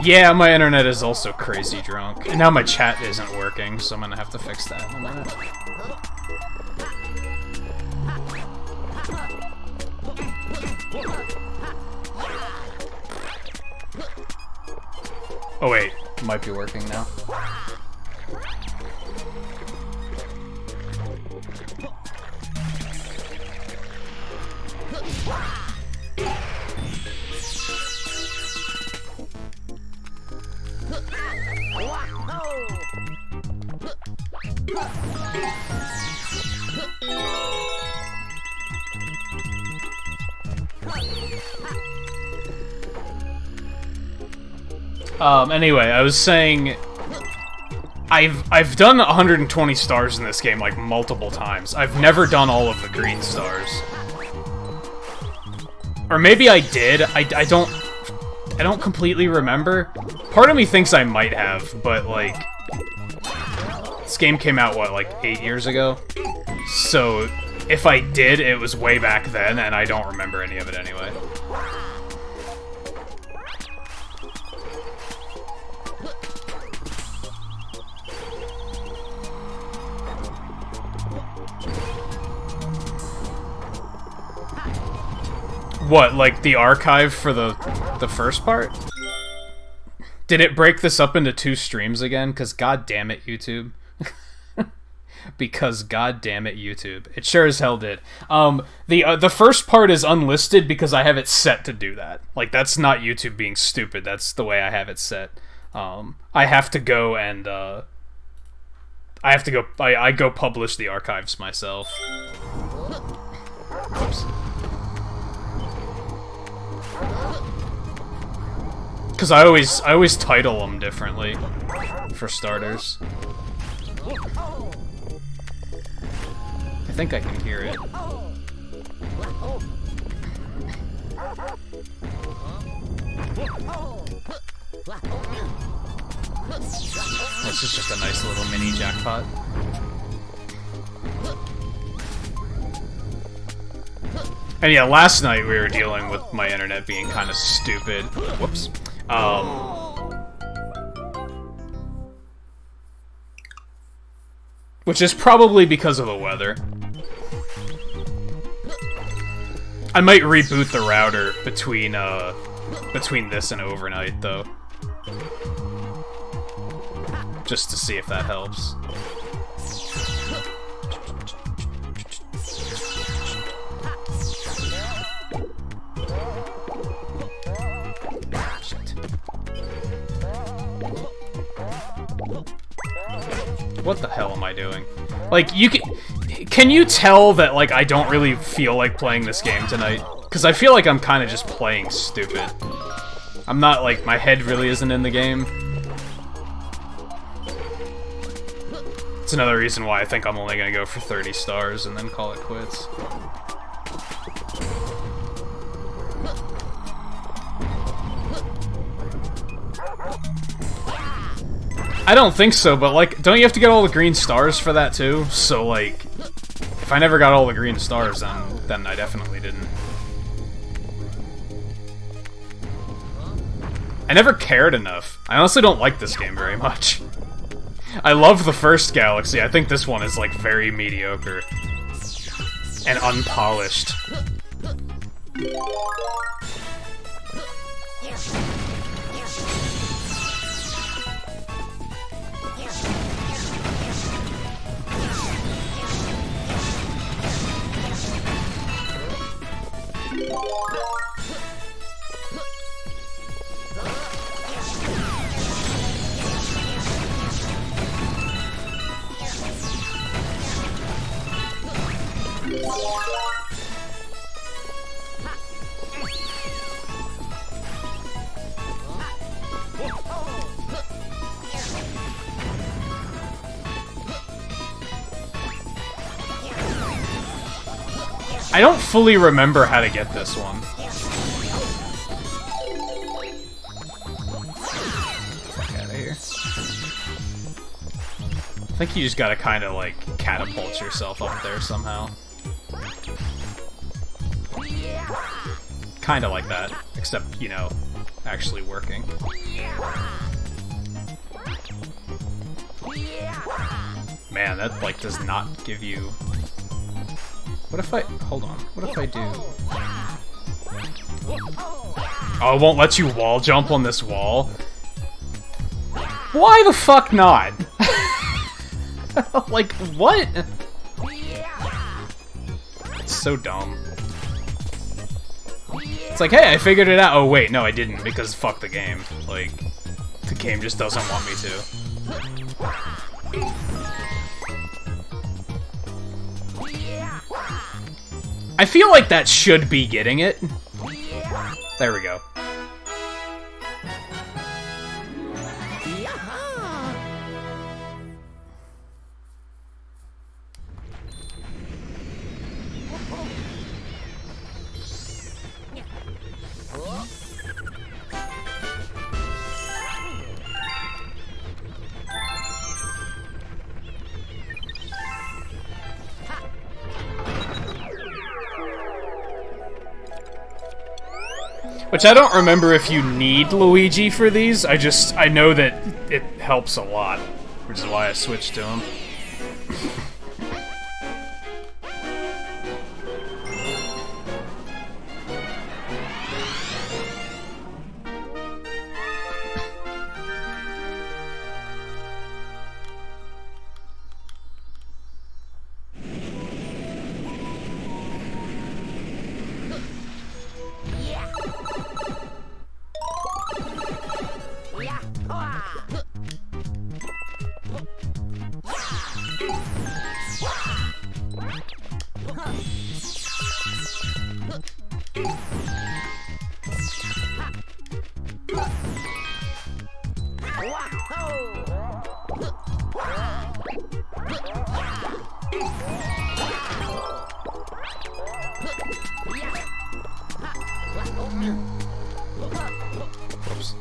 Yeah, my internet is also crazy drunk. And now my chat isn't working, so I'm gonna have to fix that in a minute. Oh wait, it might be working now. Anyway, I was saying I've done 120 stars in this game like multiple times. I've never done all of the green stars. Or maybe I did. I don't completely remember. Part of me thinks I might have, but like this game came out what, like 8 years ago? So if I did, it was way back then and I don't remember any of it anyway. What, like the archive for the first part? Did it break this up into 2 streams again? Cause god damn it, YouTube. Because god damn it, YouTube. It sure as hell did. The first part is unlisted because I have it set to do that. Like that's not YouTube being stupid. That's the way I have it set. I have to go and I go publish the archives myself. Oops. Because I always title them differently, for starters. I think I can hear it. This is just a nice little mini jackpot. And yeah, last night we were dealing with my internet being kind of stupid. Whoops. Which is probably because of the weather. I might reboot the router between this and overnight, though. Just to see if that helps. What the hell am I doing? Like, can you tell that, like, I don't really feel like playing this game tonight? Because I feel like I'm kind of just playing stupid. I'm not, like, my head really isn't in the game. It's another reason why I think I'm only gonna go for 30 stars and then call it quits. I don't think so, but, like, don't you have to get all the green stars for that, too? So, like, if I never got all the green stars, then I definitely didn't. I never cared enough. I honestly don't like this game very much. I love the first Galaxy. I think this one is, like, very mediocre. And unpolished. I don't fully remember how to get this one. Fuck out of here. I think you just gotta kind of, like, catapult yourself up there somehow. Kinda like that, except, you know, actually working. Man, that, like, does not give you... What if I... Hold on. What if I do... Oh, it won't let you wall jump on this wall? Why the fuck not? Like, what? It's so dumb. It's like, hey, I figured it out. Oh, wait, no, I didn't, because fuck the game. Like, the game just doesn't want me to. I feel like that should be getting it. There we go. Which I don't remember if you need Luigi for these, I know that it helps a lot, which is why I switched to him. Oops.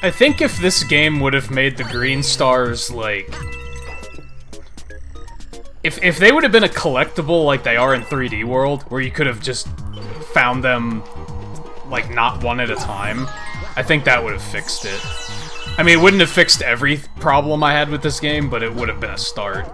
I think if this game would have made the green stars, like... If they would have been a collectible like they are in 3D World, where you could have just found them, like, not one at a time, I think that would have fixed it. I mean, it wouldn't have fixed every problem I had with this game, but it would have been a start.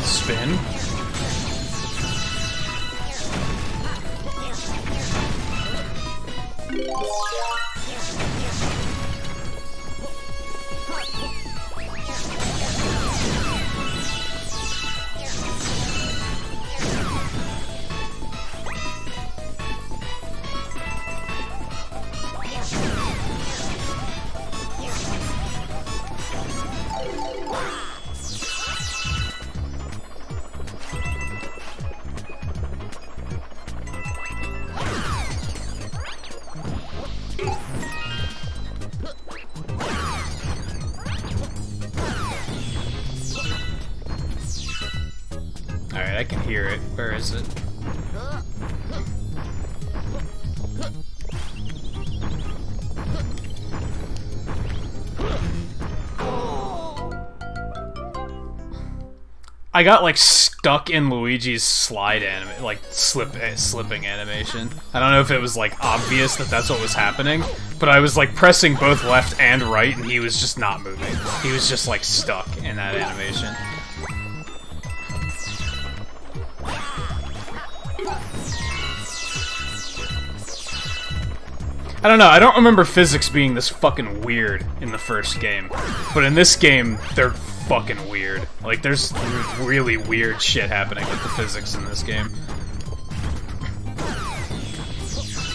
Spin. Alright, I can hear it. Where is it? I got like stuck in Luigi's slide anime, like slipping animation. I don't know if it was like obvious that that's what was happening, but I was like pressing both left and right, and he was just not moving. He was just like stuck in that animation. I don't know, I don't remember physics being this fucking weird in the first game, but in this game, they're fucking weird. Like, there's really weird shit happening with the physics in this game.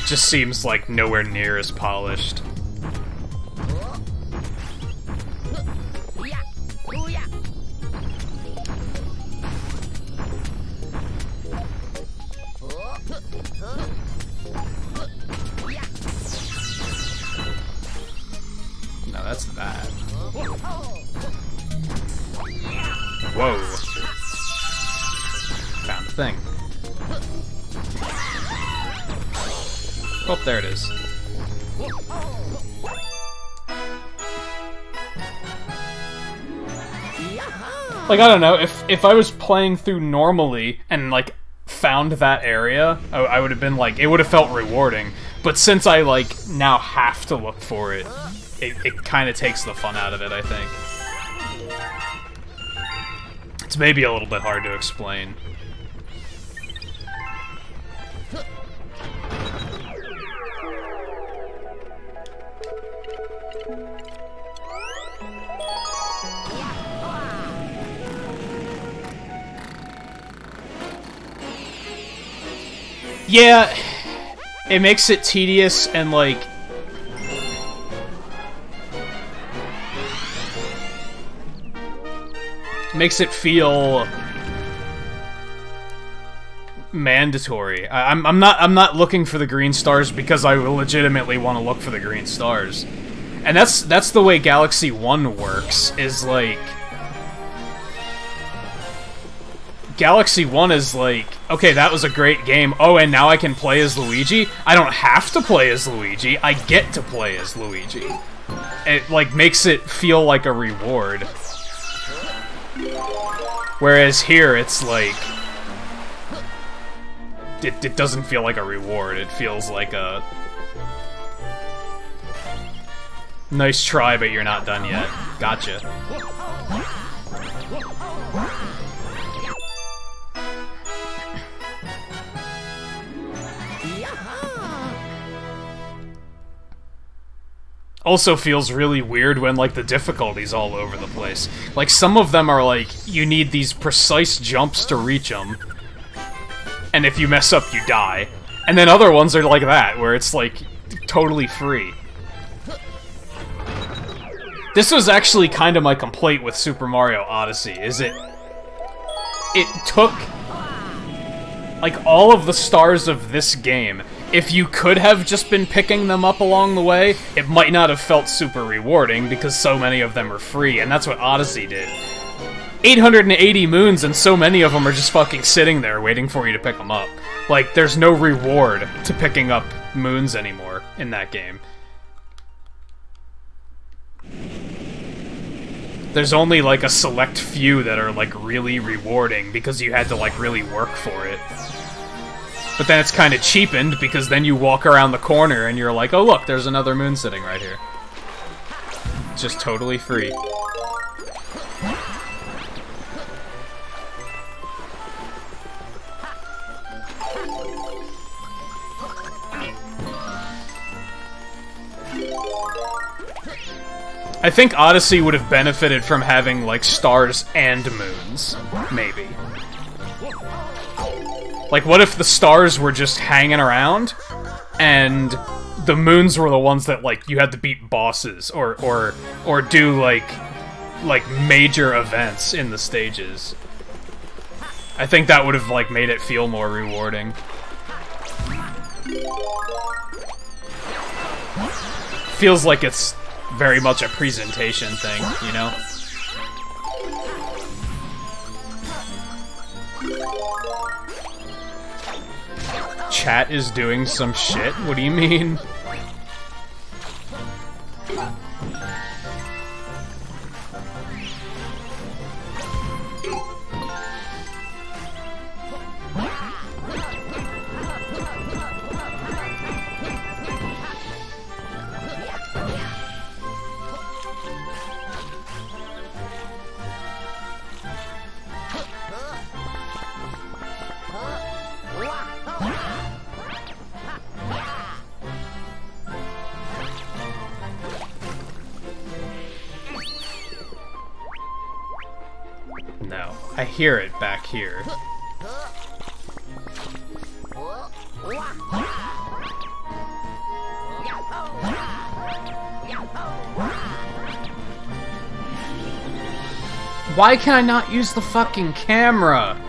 Just seems like nowhere near as polished. No, that's that. Whoa. Found the thing. Oh, there it is. Like, I don't know, if I was playing through normally and, like, found that area, I would have been like, it would have felt rewarding. But since I, like, now have to look for it, it kind of takes the fun out of it, I think. It's maybe a little bit hard to explain. Yeah, it makes it tedious and, like, makes it feel mandatory. I'm not looking for the green stars because I legitimately want to look for the green stars. And that's the way Galaxy 1 works, is like Galaxy 1 is like, okay, that was a great game. Oh, and now I can play as Luigi? I don't have to play as Luigi. I get to play as Luigi. It, like, makes it feel like a reward. Whereas here, it's like... It doesn't feel like a reward. It feels like a... nice try, but you're not done yet. Gotcha. Also feels really weird when, like, the difficulty's all over the place. Like, some of them are like, you need these precise jumps to reach them, and if you mess up, you die. And then other ones are like that, where it's, like, totally free. This was actually kind of my complaint with Super Mario Odyssey, is it took, like, all of the stars of this game. If you could have just been picking them up along the way, it might not have felt super rewarding, because so many of them are free, and that's what Odyssey did. 880 moons, and so many of them are just fucking sitting there waiting for you to pick them up. Like, there's no reward to picking up moons anymore in that game. There's only, like, a select few that are, like, really rewarding, because you had to, like, really work for it. But then it's kind of cheapened, because then you walk around the corner and you're like, oh look, there's another moon sitting right here. It's just totally free. I think Odyssey would have benefited from having, like, stars and moons. Maybe. Like, what if the stars were just hanging around, and the moons were the ones that, like, you had to beat bosses, or do, like, major events in the stages? I think that would have, like, made it feel more rewarding. Feels like it's very much a presentation thing, you know? Chat is doing some shit? What do you mean? No, I hear it back here. Why can I not use the fucking camera?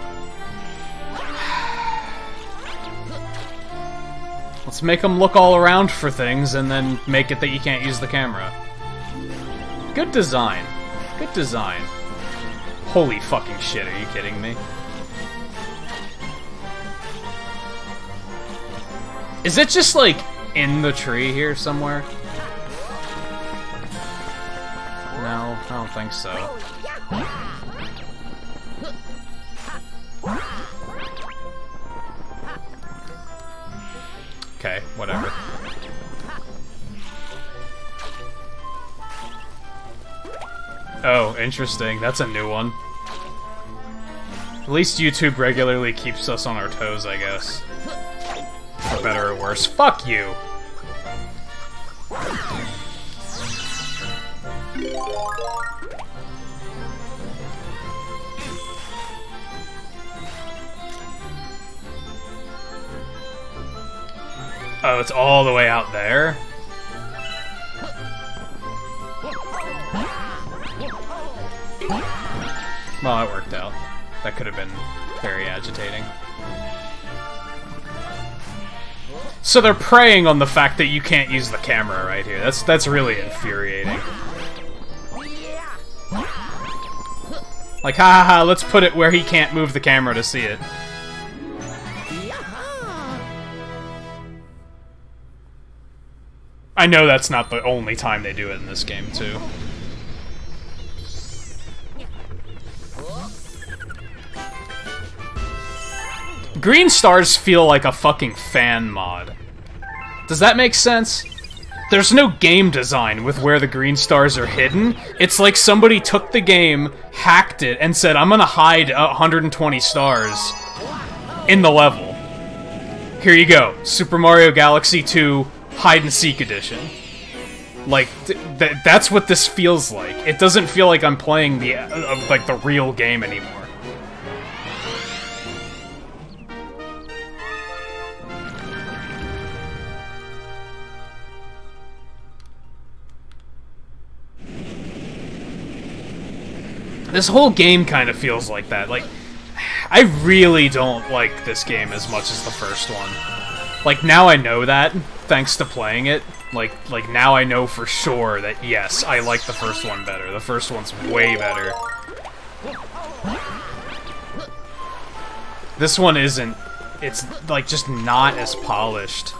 Let's make them look all around for things and then make it that you can't use the camera. Good design. Good design. Holy fucking shit, are you kidding me? Is it just, like, in the tree here somewhere? No, I don't think so. Okay, whatever. Oh, interesting. That's a new one. At least YouTube regularly keeps us on our toes, I guess. For better or worse. Fuck you! Oh, it's all the way out there? Well, that worked out. That could have been very agitating. So they're preying on the fact that you can't use the camera right here. That's really infuriating. Like, ha ha ha, let's put it where he can't move the camera to see it. I know that's not the only time they do it in this game, too. Green stars feel like a fucking fan mod. Does that make sense? There's no game design with where the green stars are hidden. It's like somebody took the game, hacked it, and said, I'm gonna hide 120 stars in the level. Here you go. Super Mario Galaxy 2 Hide-and-Seek Edition. Like, that's what this feels like. It doesn't feel like I'm playing the, like, the real game anymore. This whole game kind of feels like that. Like, I really don't like this game as much as the first one. Like, now I know that, thanks to playing it. Like now I know for sure that, yes, I like the first one better. The first one's way better. This one isn't. It's, like, just not as polished.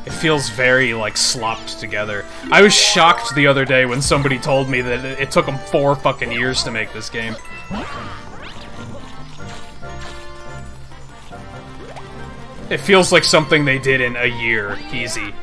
It feels very, like, slopped together. I was shocked the other day when somebody told me that it took them 4 fucking years to make this game. It feels like something they did in a year, easy.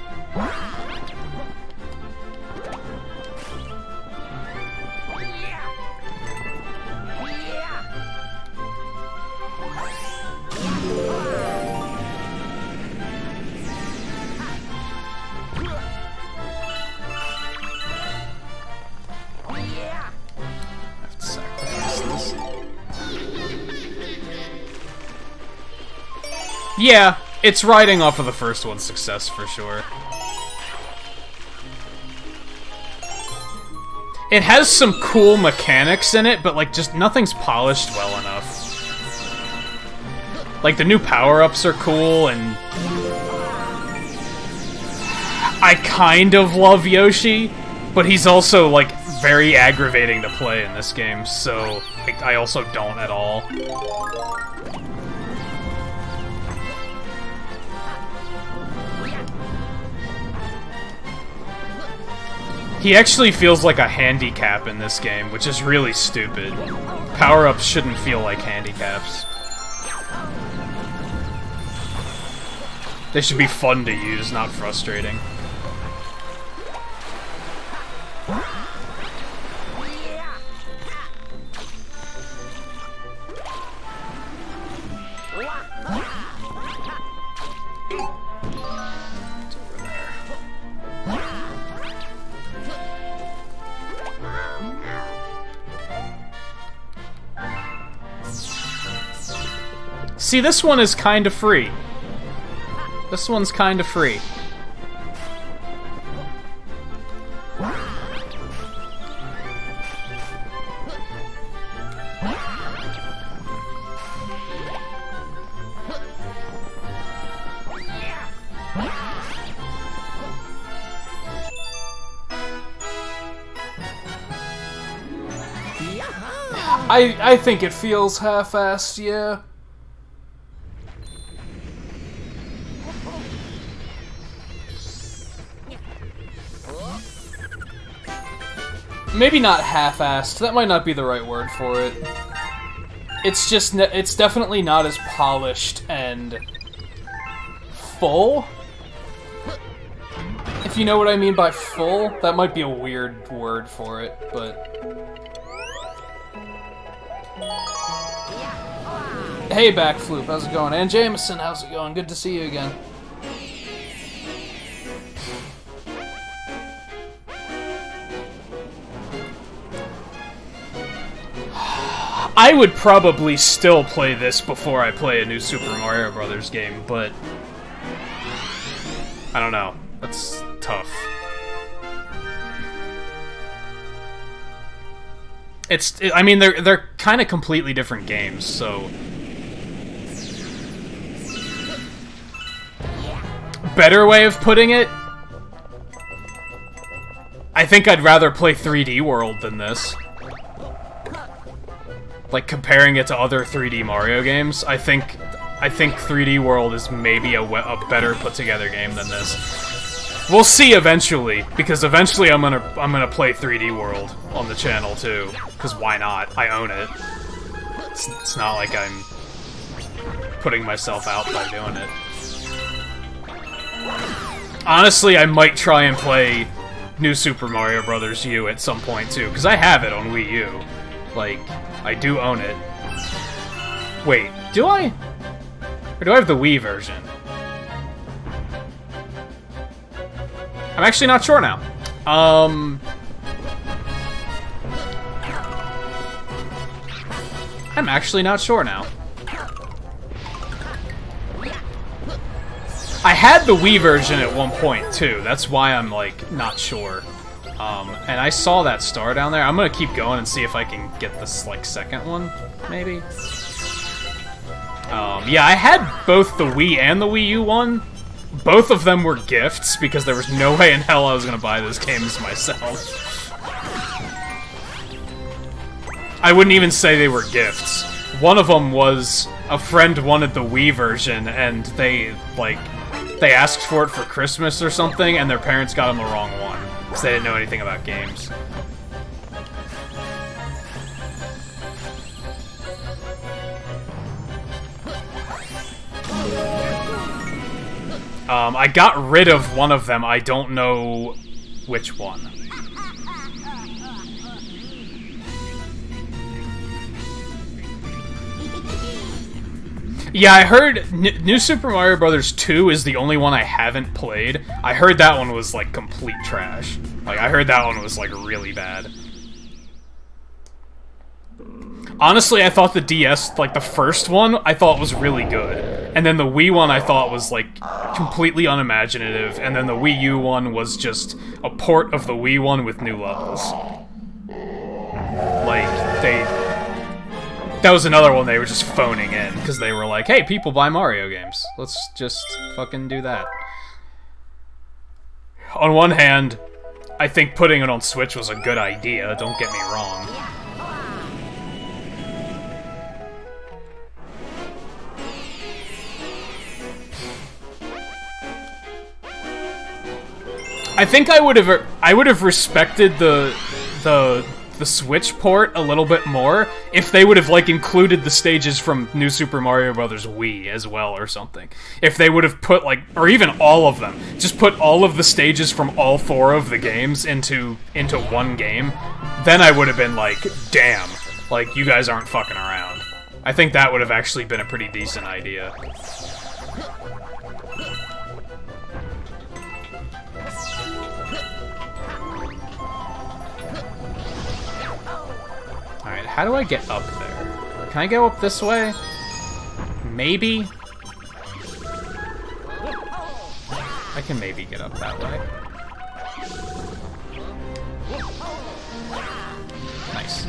Yeah, it's riding off of the first one's success for sure. It has some cool mechanics in it, but, like, just nothing's polished well enough. Like, the new power-ups are cool, and I kind of love Yoshi, but he's also, like, very aggravating to play in this game, so like, I also don't at all. He actually feels like a handicap in this game, which is really stupid. Power-ups shouldn't feel like handicaps. They should be fun to use, not frustrating. See, this one is kind of free. This one's kind of free. I think it feels half-assed, yeah. Maybe not half-assed. That might not be the right word for it. It's just, it's definitely not as polished and full. If you know what I mean by full, that might be a weird word for it, but... Hey, Backfloop, how's it going? And Jameson, how's it going? Good to see you again. I would probably still play this before I play a new Super Mario Brothers game, but... I don't know. That's tough. I mean, they're kind of completely different games, so... Better way of putting it? I think I'd rather play 3D World than this. Like, comparing it to other 3D Mario games, I think 3D World is maybe a better put-together game than this. We'll see eventually, because eventually I'm gonna play 3D World on the channel too. Because why not? I own it. It's not like I'm putting myself out by doing it. Honestly, I might try and play New Super Mario Bros. U at some point too, because I have it on Wii U. Like, I do own it. Wait, do I? Or do I have the Wii version? I'm actually not sure now. I'm actually not sure now. I had the Wii version at one point, too. That's why I'm, like, not sure. And I saw that star down there. I'm gonna keep going and see if I can get this, like, second one, maybe? Yeah, I had both the Wii and the Wii U one. Both of them were gifts, because there was no way in hell I was gonna buy those games myself. I wouldn't even say they were gifts. One of them was a friend wanted the Wii version, and they asked for it for Christmas or something, and their parents got them the wrong one, because they didn't know anything about games. I got rid of one of them, I don't know which one. Yeah, I heard New Super Mario Bros. 2 is the only one I haven't played. I heard that one was, like, complete trash. Like, I heard that one was, like, really bad. Honestly, I thought the DS, like, the first one, I thought was really good. And then the Wii one I thought was, like, completely unimaginative. And then the Wii U one was just a port of the Wii one with new levels. Like, that was another one they were just phoning in, because they were like, hey, people buy Mario games. Let's just fucking do that. On one hand, I think putting it on Switch was a good idea, don't get me wrong. I think I would have respected the Switch port a little bit more if they would have, like, included the stages from New Super Mario Bros. Wii as well or something. If they would have put, like, or even all of them, just put all of the stages from all 4 of the games into one game, then I would have been like, damn, like, you guys aren't fucking around. I think that would have actually been a pretty decent idea. Alright, how do I get up there? Can I go up this way? maybe... I can maybe get up that way. Nice.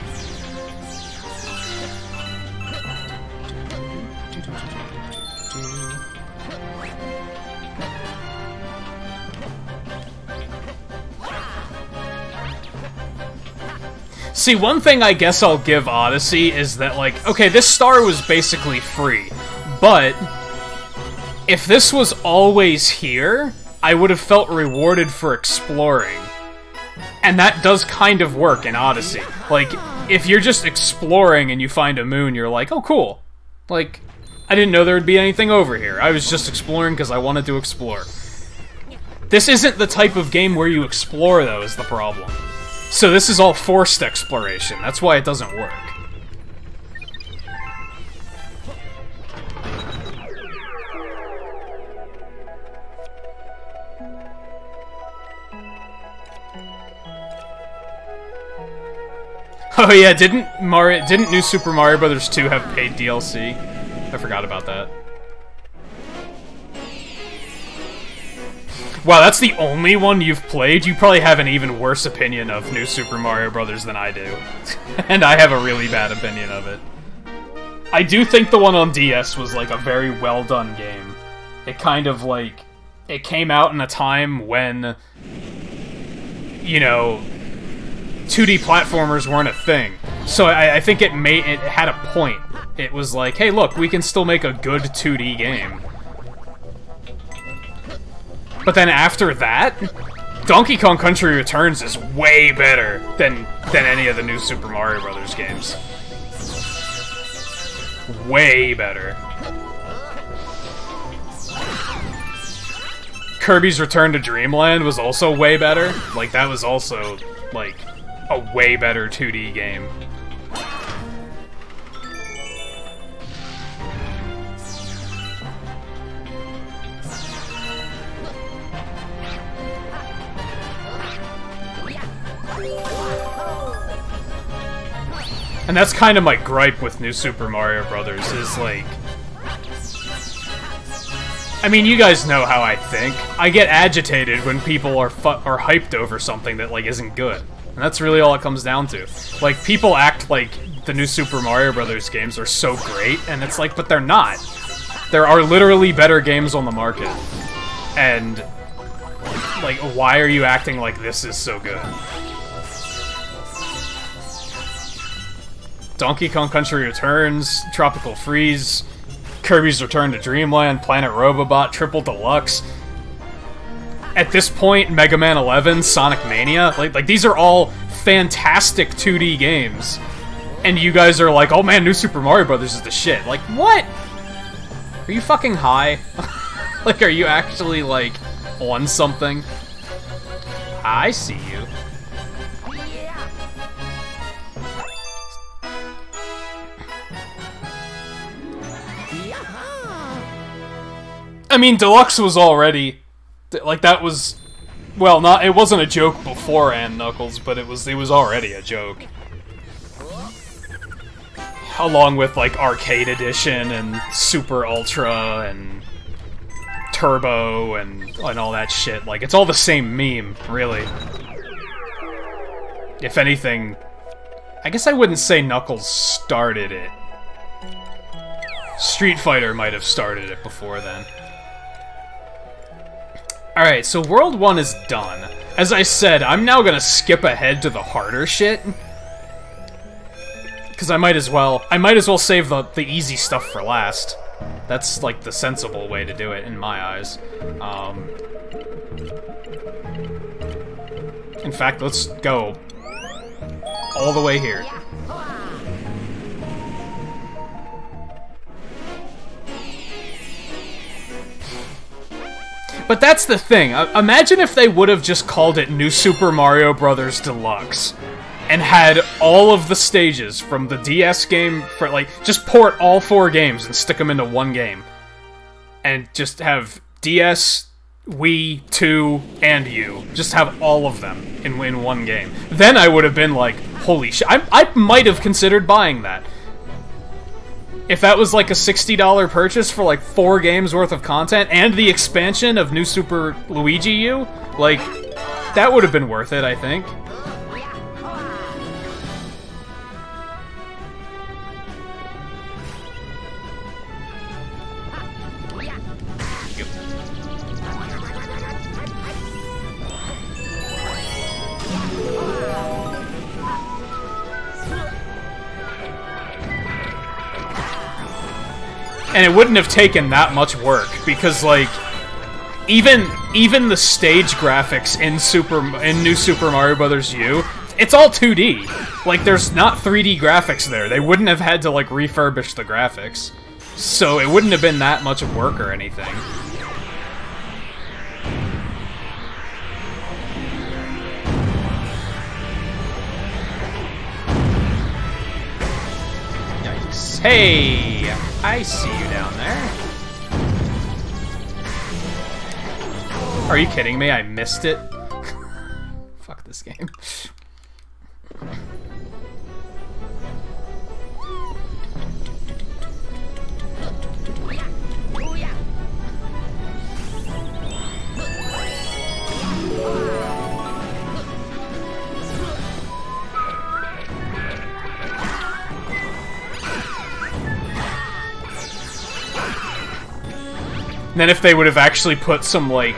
See, one thing I guess I'll give Odyssey is that, like, okay, this star was basically free, but if this was always here, I would have felt rewarded for exploring. And that does kind of work in Odyssey. Like, if you're just exploring and you find a moon, you're like, oh, cool. Like, I didn't know there would be anything over here. I was just exploring because I wanted to explore. This isn't the type of game where you explore, though, is the problem. So this is all forced exploration. That's why it doesn't work. Oh yeah, didn't New Super Mario Bros. 2 have paid DLC? I forgot about that. Wow, that's the only one you've played? You probably have an even worse opinion of New Super Mario Bros. Than I do. And I have a really bad opinion of it. I do think the one on DS was, like, a very well-done game. It kind of, like... It came out in a time when... You know... 2D platformers weren't a thing. So I think it had a point. It was like, hey, look, we can still make a good 2D game. But then after that, Donkey Kong Country Returns is way better than any of the new Super Mario Bros. Games. Way better. Kirby's Return to Dreamland was also way better. Like, that was also, like, a way better 2D game. And that's kind of my gripe with New Super Mario Brothers, is like... I mean, you guys know how I think. I get agitated when people are hyped over something that, like, isn't good. And that's really all it comes down to. Like, people act like the New Super Mario Brothers games are so great, and it's like, but they're not. There are literally better games on the market. And, like, why are you acting like this is so good? Donkey Kong Country Returns, Tropical Freeze, Kirby's Return to Dreamland, Planet Robobot, Triple Deluxe. At this point, Mega Man 11, Sonic Mania, like these are all fantastic 2D games. And you guys are like, oh man, New Super Mario Bros. Is the shit. Like, what? Are you fucking high? Like, are you actually, like, on something? I see you. I mean, Deluxe was already... Like, that was... Well, it wasn't a joke beforehand, Knuckles, but it was already a joke. Along with, like, Arcade Edition and Super Ultra and Turbo and all that shit. Like, it's all the same meme, really. If anything... I guess I wouldn't say Knuckles started it. Street Fighter might have started it before then. Alright, so World 1 is done. As I said, I'm now gonna skip ahead to the harder shit. Because I might as well save the easy stuff for last. That's, like, the sensible way to do it, in my eyes. In fact, let's go all the way here. But that's the thing. Imagine if they would have just called it New Super Mario Bros. Deluxe. And had all of the stages from the DS game, for like, just port all 4 games and stick them into one game. And just have DS, Wii, 2, and U. Just have all of them in one game. Then I would have been like, holy shit. I might have considered buying that. if that was like a $60 purchase for like 4 games worth of content and the expansion of New Super Luigi U, like, that would have been worth it, I think. And it wouldn't have taken that much work, because, like, even the stage graphics in New Super Mario Bros. U, it's all 2D. Like, there's not 3D graphics there. They wouldn't have had to, like, refurbish the graphics. So it wouldn't have been that much work or anything. Yikes. Hey! I see you down there. Are you kidding me? I missed it. Fuck this game. And then if they would have actually put some, like,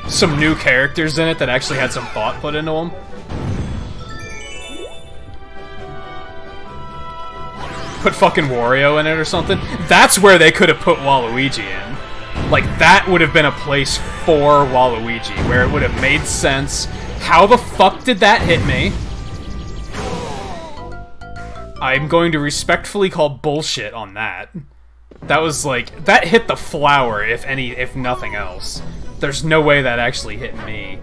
some new characters in it that actually had some thought put into them. Put fucking Wario in it or something. That's where they could have put Waluigi in. Like, that would have been a place for Waluigi, where it would have made sense. How the fuck did that hit me? I'm going to respectfully call bullshit on that. That was like, that hit the flower, if nothing else. There's no way that actually hit me.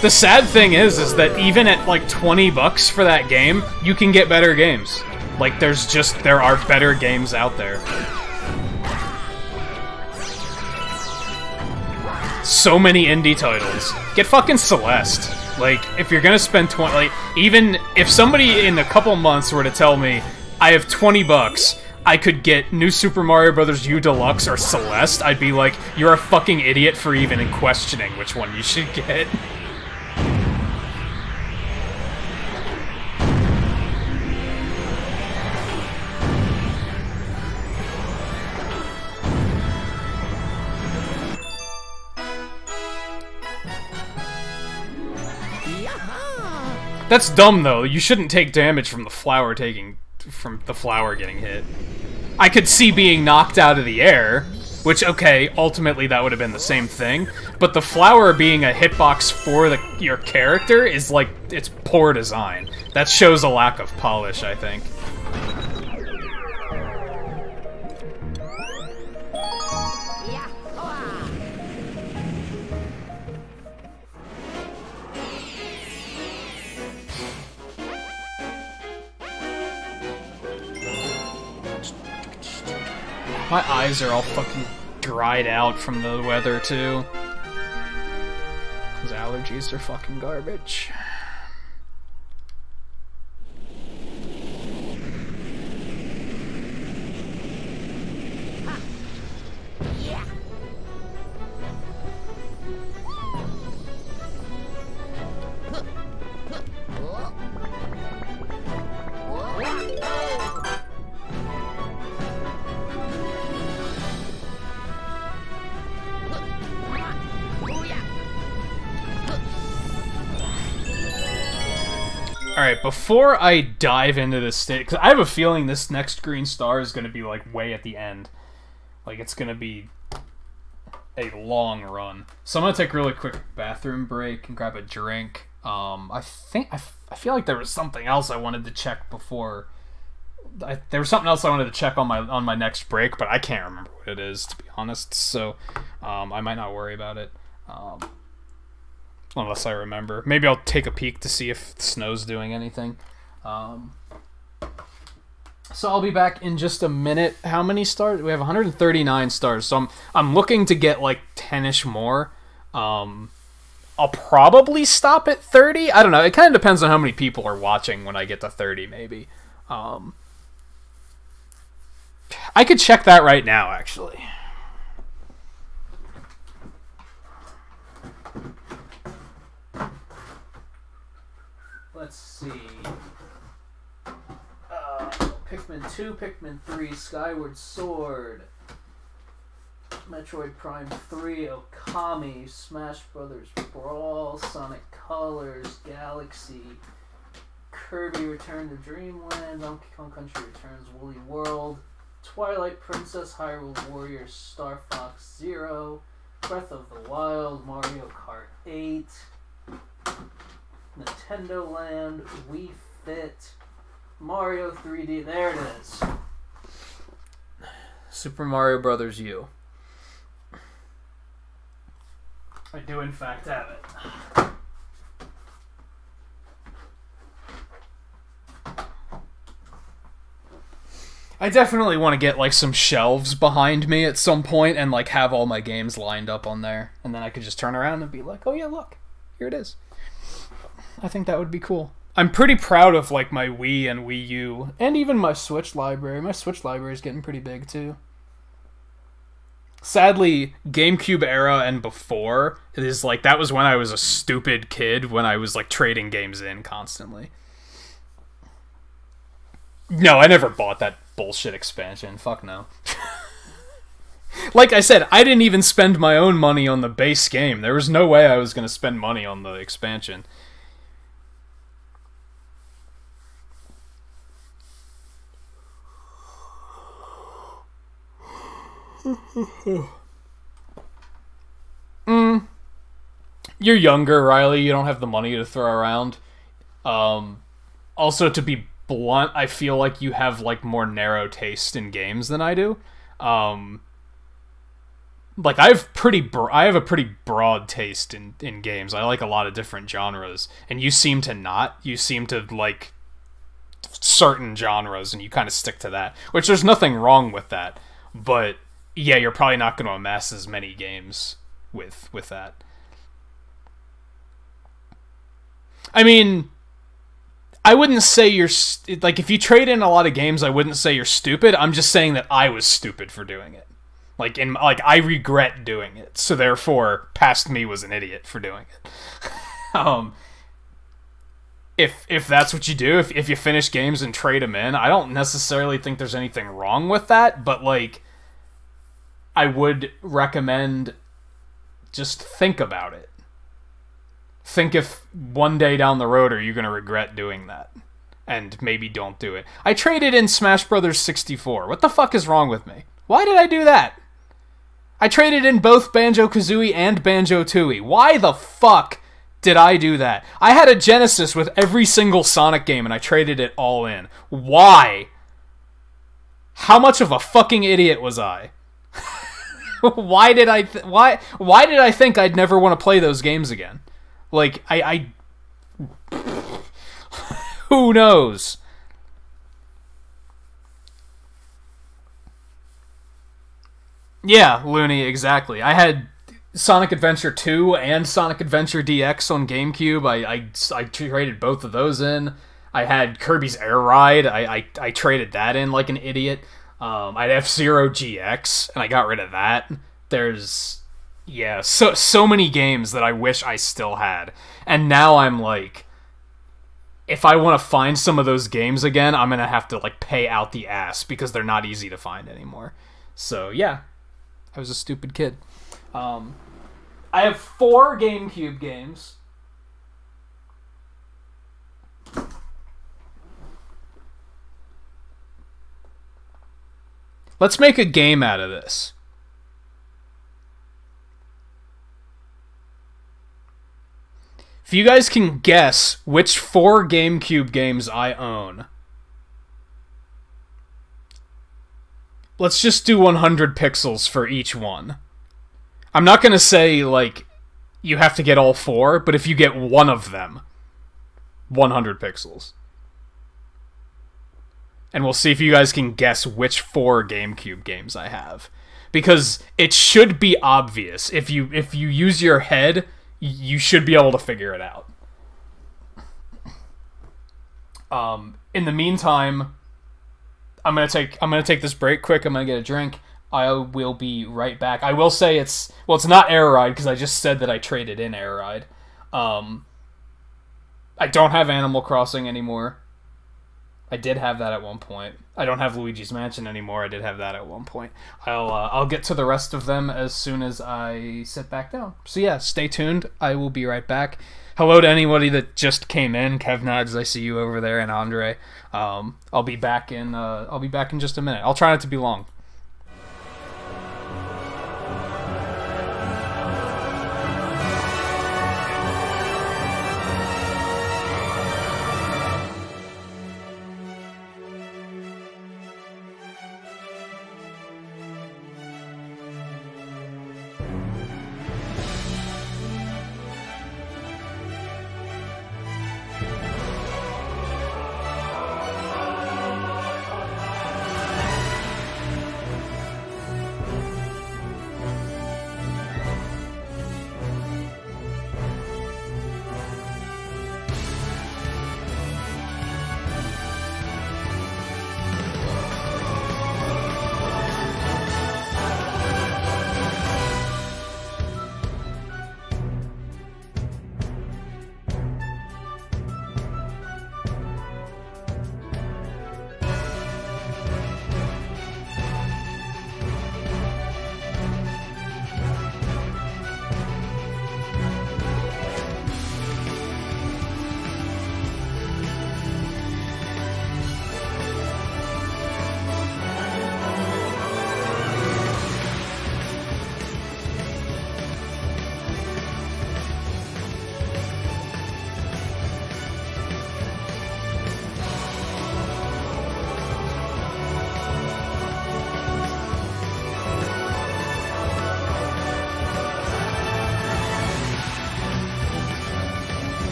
The sad thing is that even at like $20 for that game, you can get better games. Like, there are better games out there. So many indie titles. Get fucking Celeste. Like, if you're gonna spend 20, like, even if somebody in a couple months were to tell me, I have $20, I could get New Super Mario Bros. U Deluxe or Celeste, I'd be like, you're a fucking idiot for even questioning which one you should get. That's dumb, though. You shouldn't take damage from the flower getting hit. I could see being knocked out of the air, which, okay, ultimately that would have been the same thing, but the flower being a hitbox for your character is, like, it's poor design. That shows a lack of polish, I think. My eyes are all fucking dried out from the weather, too. Those allergies are fucking garbage. Alright, before I dive into this stage, because I have a feeling this next green star is going to be, like, way at the end. Like, it's going to be a long run. So I'm going to take a really quick bathroom break and grab a drink. I feel like there was something else I wanted to check before. There was something else I wanted to check on my next break, but I can't remember what it is, to be honest. So I might not worry about it. Unless I remember. Maybe I'll take a peek to see if the snow's doing anything. So So I'll be back in just a minute. How many stars? We have 139 stars, so I'm looking to get like 10-ish more. I'll probably stop at 30. I don't know. It kind of depends on how many people are watching when I get to 30, maybe. I could check that right now, actually. Let's see. Pikmin 2, Pikmin 3, Skyward Sword, Metroid Prime 3, Okami, Smash Brothers Brawl, Sonic Colors, Galaxy, Kirby Return to Dreamland, Donkey Kong Country Returns, Woolly World, Twilight Princess, Hyrule Warriors, Star Fox Zero, Breath of the Wild, Mario Kart 8, Nintendo Land, Wii Fit, Mario 3D, there it is. Super Mario Brothers U. I do in fact have it. I definitely want to get like some shelves behind me at some point and like have all my games lined up on there, and then I could just turn around and be like, oh yeah, look, here it is. I think that would be cool. I'm pretty proud of like my Wii and Wii U, and even my Switch library. My Switch library is getting pretty big too. Sadly, GameCube era and before, it is like that was when I was a stupid kid when I was like trading games in constantly. No, I never bought that bullshit expansion. Fuck no. Like I said, I didn't even spend my own money on the base game. There was no way I was going to spend money on the expansion. You're younger, Riley. You don't have the money to throw around. Also, to be blunt, I feel like you have like more narrow taste in games than I do. Like I have a pretty broad taste in games. I like a lot of different genres, and you seem to not. You seem to like certain genres, and you kind of stick to that. Which there's nothing wrong with that, but yeah, you're probably not going to amass as many games with that. I mean, I wouldn't say you're like if you trade in a lot of games, I wouldn't say you're stupid. I'm just saying that I was stupid for doing it. Like I regret doing it. So therefore, past me was an idiot for doing it. If that's what you do, if you finish games and trade them in, I don't necessarily think there's anything wrong with that, but like I would recommend just think about it. Think if one day down the road are you going to regret doing that. And maybe don't do it. I traded in Smash Brothers 64. What the fuck is wrong with me? Why did I do that? I traded in both Banjo-Kazooie and Banjo-Tooie. Why the fuck did I do that? I had a Genesis with every single Sonic game and I traded it all in. Why? How much of a fucking idiot was I? Why did I think I'd never want to play those games again? Like, I who knows? Yeah, Looney, exactly. I had Sonic Adventure 2 and Sonic Adventure DX on GameCube. I traded both of those in. I had Kirby's Air Ride. I traded that in like an idiot. I had F-Zero GX, and I got rid of that. There's, yeah, so many games that I wish I still had. And now I'm like, if I want to find some of those games again, I'm going to have to like pay out the ass because they're not easy to find anymore. So, yeah, I was a stupid kid. I have 4 GameCube games. Let's make a game out of this. If you guys can guess which 4 GameCube games I own, let's just do 100 pixels for each one. I'm not going to say, like, you have to get all 4, but if you get one of them, 100 pixels. and we'll see if you guys can guess which 4 GameCube games I have. Because it should be obvious. If you use your head, you should be able to figure it out. In the meantime, I'm gonna take this break quick. I'm gonna get a drink. I will be right back. I will say it's not Air Ride because I just said that I traded in Air Ride. I don't have Animal Crossing anymore. I did have that at one point. I don't have Luigi's Mansion anymore. I did have that at one point. I'll get to the rest of them as soon as I sit back down. So yeah, stay tuned. I will be right back. Hello to anybody that just came in. Kevnads, I see you over there, and Andre. I'll be back in just a minute. I'll try not to be long.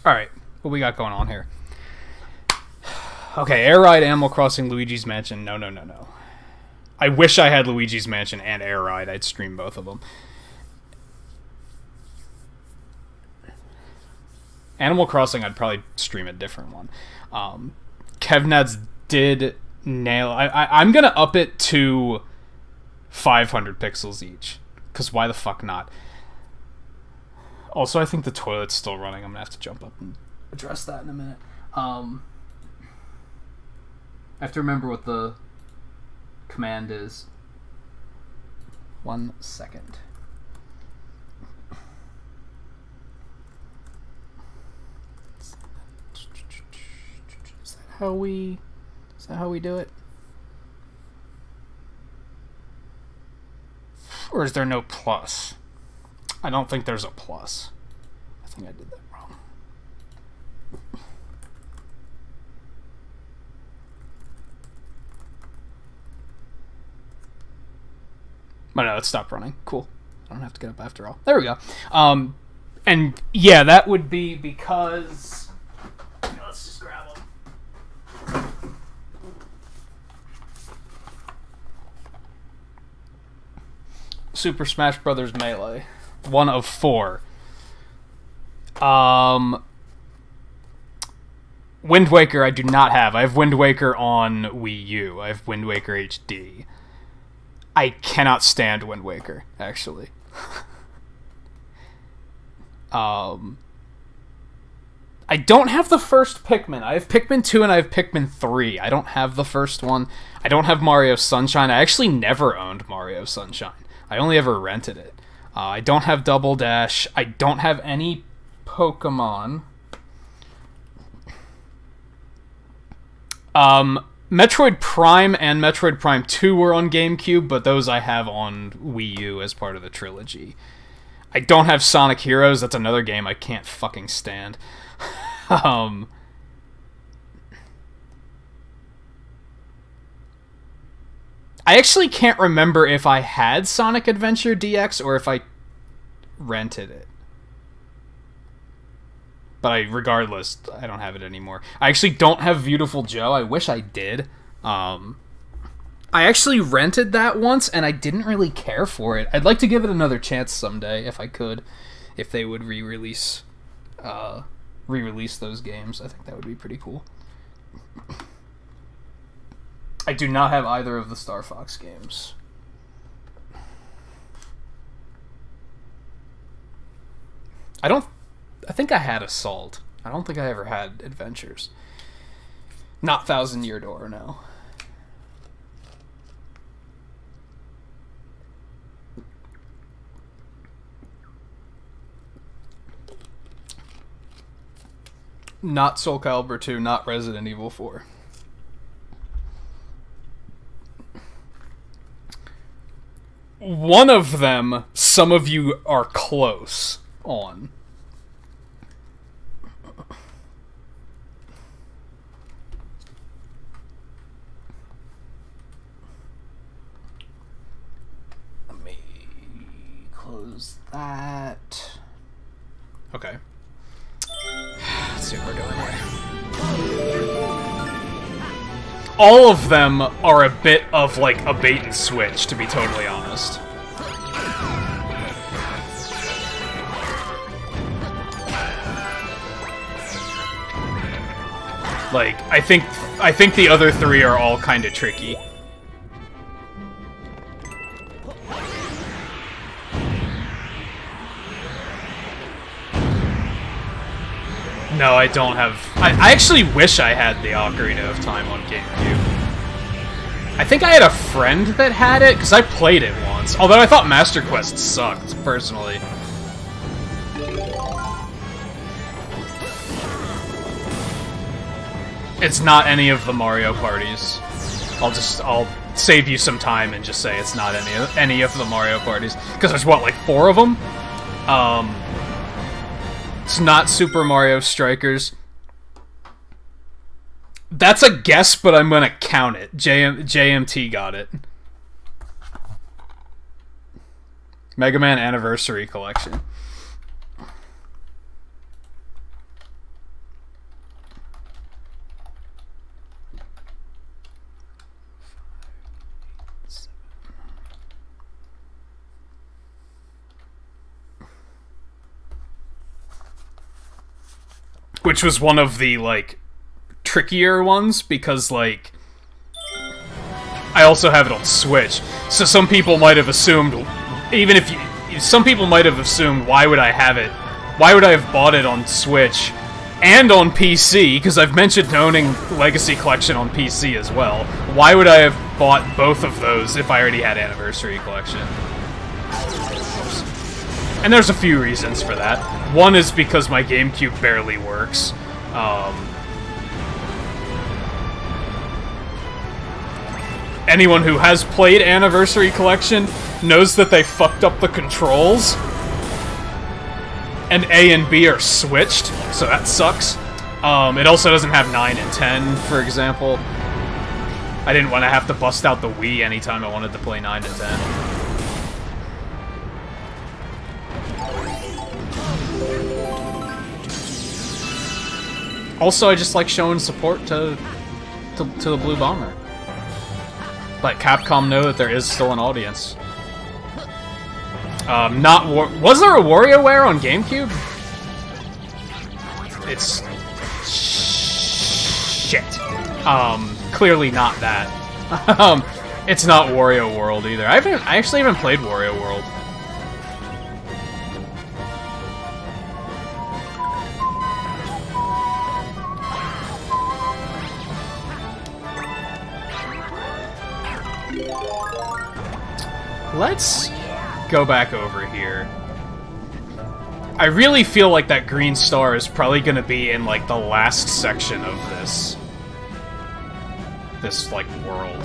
Alright, what we got going on here? Okay, Air Ride, Animal Crossing, Luigi's Mansion. No. I wish I had Luigi's Mansion and Air Ride. I'd stream both of them. Animal Crossing, I'd probably stream a different one. Kevnads did nail... I'm going to up it to 500 pixels each. Because why the fuck not? Also, I think the toilet's still running. I'm going to have to jump up and address that in a minute. I have to remember what the command is. 1 second. Is that how we do it? Or is there no plus? I don't think there's a plus. I think I did that wrong. But no, it stopped running. Cool. I don't have to get up after all. There we go. And yeah, that would be because... Let's just grab them. Super Smash Bros. Melee. One of 4. Wind Waker I do not have. I have Wind Waker on Wii U. I have Wind Waker HD. I cannot stand Wind Waker, actually. I don't have the first Pikmin. I have Pikmin 2 and I have Pikmin 3. I don't have the first one. I don't have Mario Sunshine. I actually never owned Mario Sunshine. I only ever rented it. I don't have Double Dash. I don't have any Pokemon. Metroid Prime and Metroid Prime 2 were on GameCube, but those I have on Wii U as part of the trilogy. I don't have Sonic Heroes. That's another game I can't fucking stand. I actually can't remember if I had Sonic Adventure DX or if I rented it. But regardless, I don't have it anymore. I actually don't have Beautiful Joe. I wish I did. I actually rented that once, and I didn't really care for it. I'd like to give it another chance someday, if I could. If they would re-release those games, I think that would be pretty cool. I do not have either of the Star Fox games. I think I had Assault. I don't think I ever had Adventures. Not Thousand Year Door, no. Not Soul Calibur 2, not Resident Evil 4. One of them, some of you are close on. Let me close that. Okay. Let's see what we're doing here. All of them are a bit of, like, a bait and switch, to be totally honest. Like, I think the other 3 are all kind of tricky. No, I don't have... I actually wish I had the Ocarina of Time on GameCube. I think I had a friend that had it, because I played it once. Although I thought Master Quest sucked, personally. It's not any of the Mario parties. I'll save you some time and just say it's not any of the Mario parties. Because there's, what, like 4 of them? It's not Super Mario Strikers. That's a guess, but I'm gonna count it. JMT got it. Mega Man Anniversary Collection. Which was one of the, like, trickier ones, because, like, I also have it on Switch. So some people might have assumed, some people might have assumed, why would I have it? Why would I have bought it on Switch and on PC? Because I've mentioned owning Legacy Collection on PC as well. Why would I have bought both of those if I already had Anniversary Collection? And there's a few reasons for that. One is because my GameCube barely works. Anyone who has played Anniversary Collection knows that they fucked up the controls. And A and B are switched, so that sucks. It also doesn't have 9 and 10, for example. I didn't want to have to bust out the Wii anytime I wanted to play 9 and 10. Also, I just like showing support to the Blue Bomber. Let Capcom know that there is still an audience. Not was there a WarioWare on GameCube? It's shit. Clearly not that. It's not Wario World either. I actually haven't played Wario World. Let's go back over here. I really feel like that green star is probably gonna be in, like, the last section of this, like, world.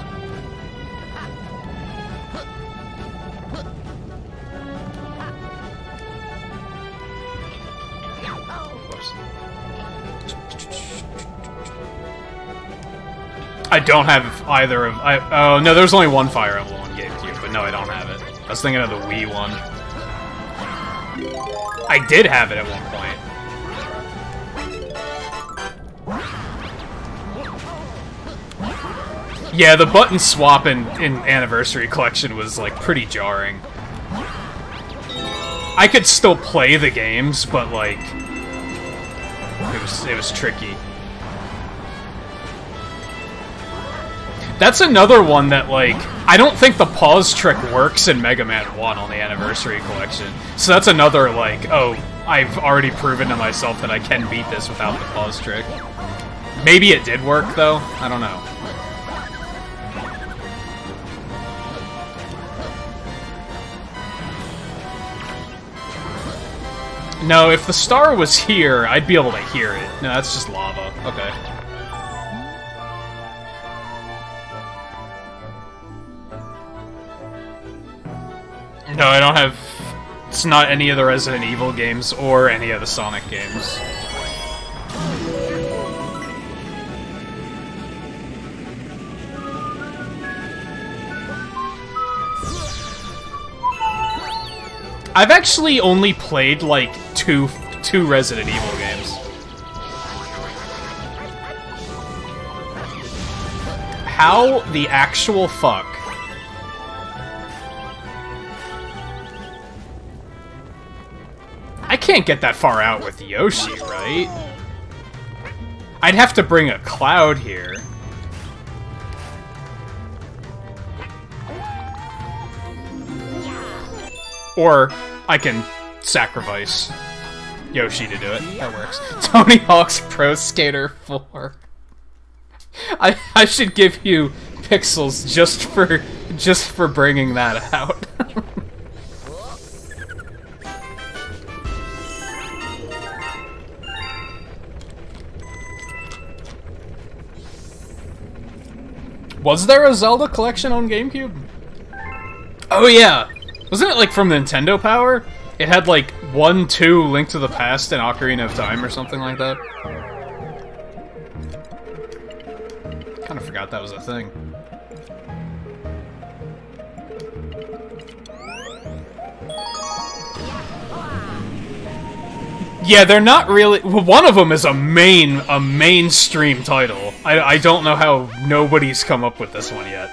Whoops. I don't have either of... oh, no, there's only one Fire Emblem on GameCube, but no, I don't have it. I was thinking of the Wii one. I did have it at one point. Yeah, the button swap in Anniversary Collection was, like, pretty jarring. I could still play the games, but, like, it was tricky. That's another one that, like, I don't think the pause trick works in Mega Man 1 on the Anniversary Collection. So that's another, like, oh, I've already proven to myself that I can beat this without the pause trick. Maybe it did work, though. I don't know. No, if the star was here, I'd be able to hear it. No, that's just lava. Okay. No, I don't have... It's not any of the Resident Evil games or any of the Sonic games. I've actually only played, like, two Resident Evil games. How the actual fuck? I can't get that far out with Yoshi, right? I'd have to bring a Cloud here. Or I can sacrifice Yoshi to do it. That works. Tony Hawk's Pro Skater 4. I should give you pixels just for bringing that out. Was there a Zelda collection on GameCube? Oh yeah! Wasn't it, like, from Nintendo Power? It had, like, 1, 2, Link to the Past, and Ocarina of Time, or something like that. Kinda forgot that was a thing. Yeah, they're not really... Well, one of them is a mainstream title. I don't know how nobody's come up with this one yet.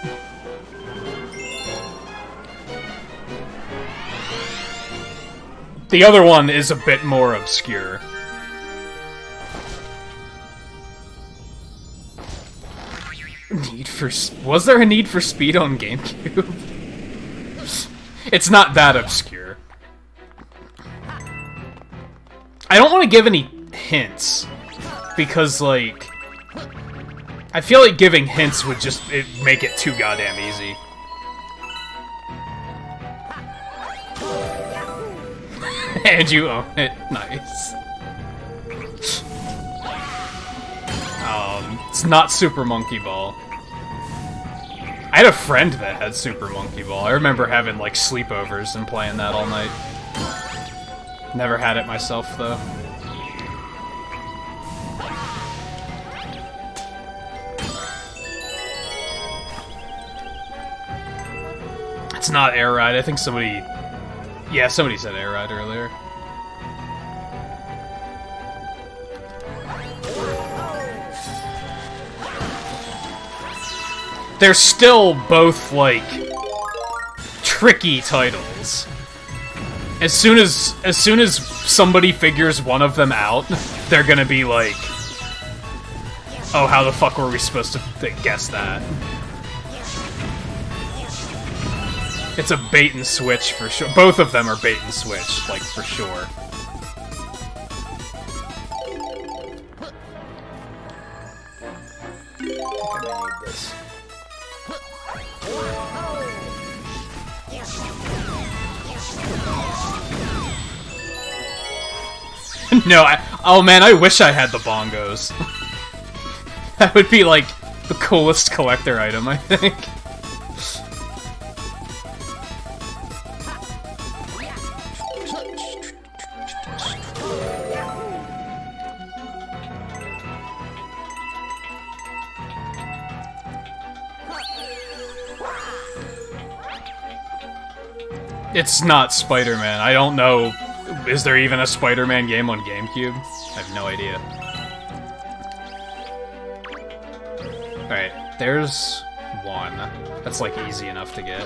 The other one is a bit more obscure. Was there a Need for Speed on GameCube? It's not that obscure. I don't want to give any hints, because, like, I feel like giving hints would just make it too goddamn easy. And you own it. Nice. It's not Super Monkey Ball. I had a friend that had Super Monkey Ball. I remember having, like, sleepovers and playing that all night. Never had it myself, though. It's not Air Ride. I think somebody... Yeah, somebody said Air Ride earlier. They're still both, like, tricky titles. As soon as somebody figures one of them out, they're gonna be like, "Oh, how the fuck were we supposed to guess that?" It's a bait and switch for sure. Both of them are bait and switch, like for sure. I think I might need this. No, oh man, I wish I had the bongos. That would be like the coolest collector item, I think. It's not Spider-Man. I don't know. Is there even a Spider-Man game on GameCube? I have no idea. Alright, there's one. That's like easy enough to get.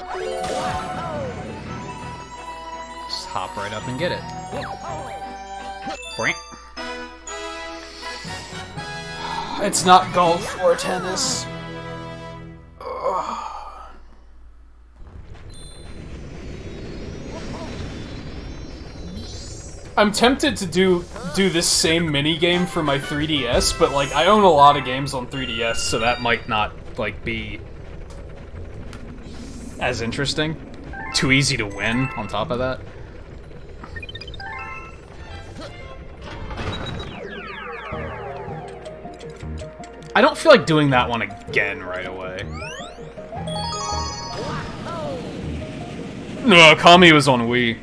Just hop right up and get it. Boink. It's not golf or tennis. Ugh. I'm tempted to do this same mini-game for my 3DS, but, like, I own a lot of games on 3DS, so that might not, like, be as interesting. Too easy to win, on top of that. I don't feel like doing that one again right away. No, Kami was on Wii.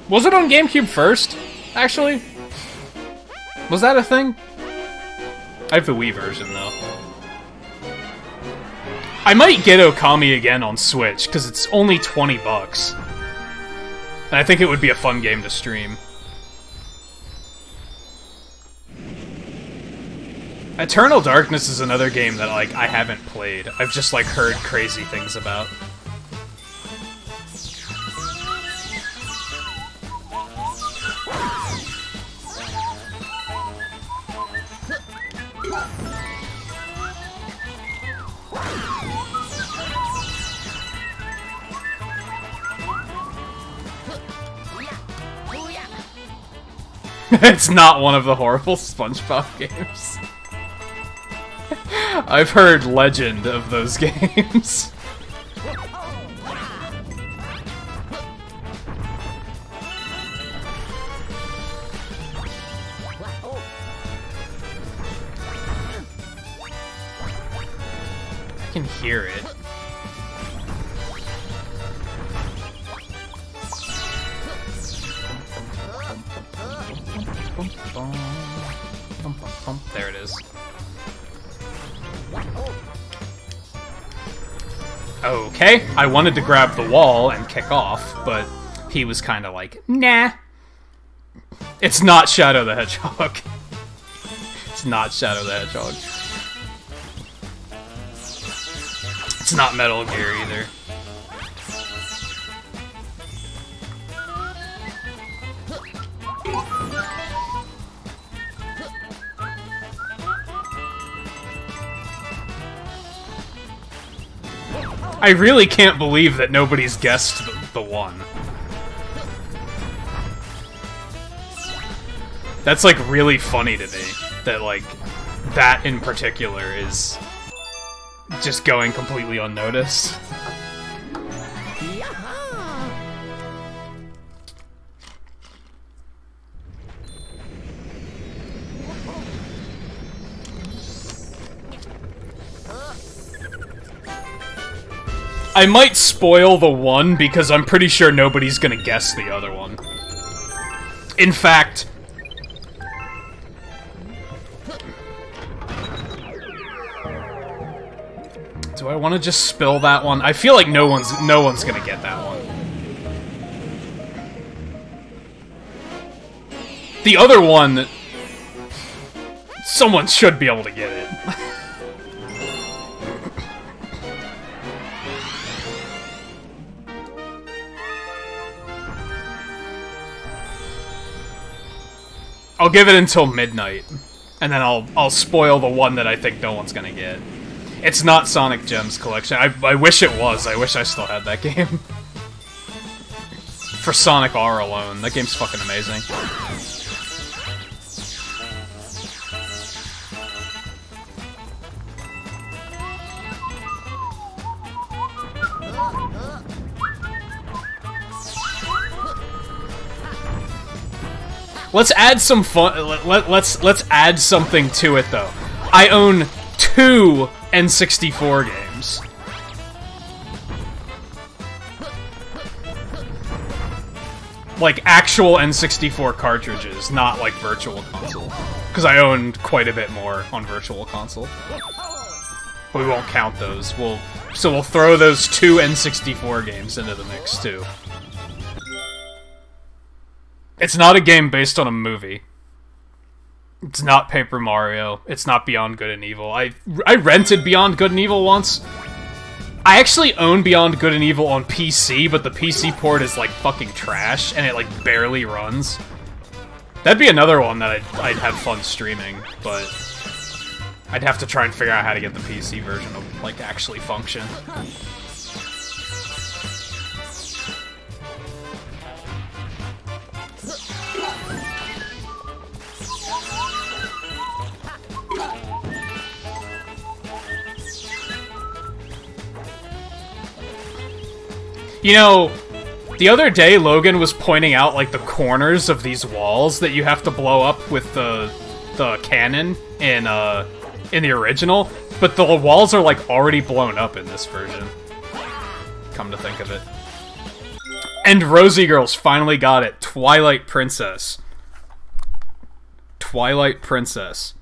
Was it on GameCube first, actually? Was that a thing? I have the Wii version, though. I might get Okami again on Switch, because it's only 20 bucks. And I think it would be a fun game to stream. Eternal Darkness is another game that, like, I haven't played. I've just, like, heard crazy things about. It's not one of the horrible SpongeBob games. I've heard legend of those games. I can hear it. There it is. Okay, I wanted to grab the wall and kick off, but he was kind of like, nah. It's not Shadow the Hedgehog. It's not Shadow the Hedgehog. It's not Metal Gear either. I really can't believe that nobody's guessed the one. That's, like, really funny to me. That, like, that in particular is just going completely unnoticed. I might spoil the one because I'm pretty sure nobody's gonna guess the other one. In fact, do I want to just spill that one? I feel like no one's gonna get that one. The other one, someone should be able to get it. I'll give it until midnight, and then I'll spoil the one that I think no one's gonna get. It's not Sonic Gems Collection. I wish it was. I wish I still had that game. For Sonic R alone, that game's fucking amazing. Let's add some fun. Let's add something to it though. I own 2 N64 games. Like actual N64 cartridges, not like Virtual Console. Because I own quite a bit more on Virtual Console. But we won't count those. So we'll throw those 2 N64 games into the mix too. It's not a game based on a movie. It's not Paper Mario. It's not Beyond Good and Evil. I rented Beyond Good and Evil once. I actually own Beyond Good and Evil on PC, but the PC port is like fucking trash, and it like barely runs. That'd be another one that I'd have fun streaming, but I'd have to try and figure out how to get the PC version to like actually function. You know, the other day Logan was pointing out like the corners of these walls that you have to blow up with the cannon in the original, but the walls are like already blown up in this version. Come to think of it. And Rosie Girls finally got it. Twilight Princess. Twilight Princess.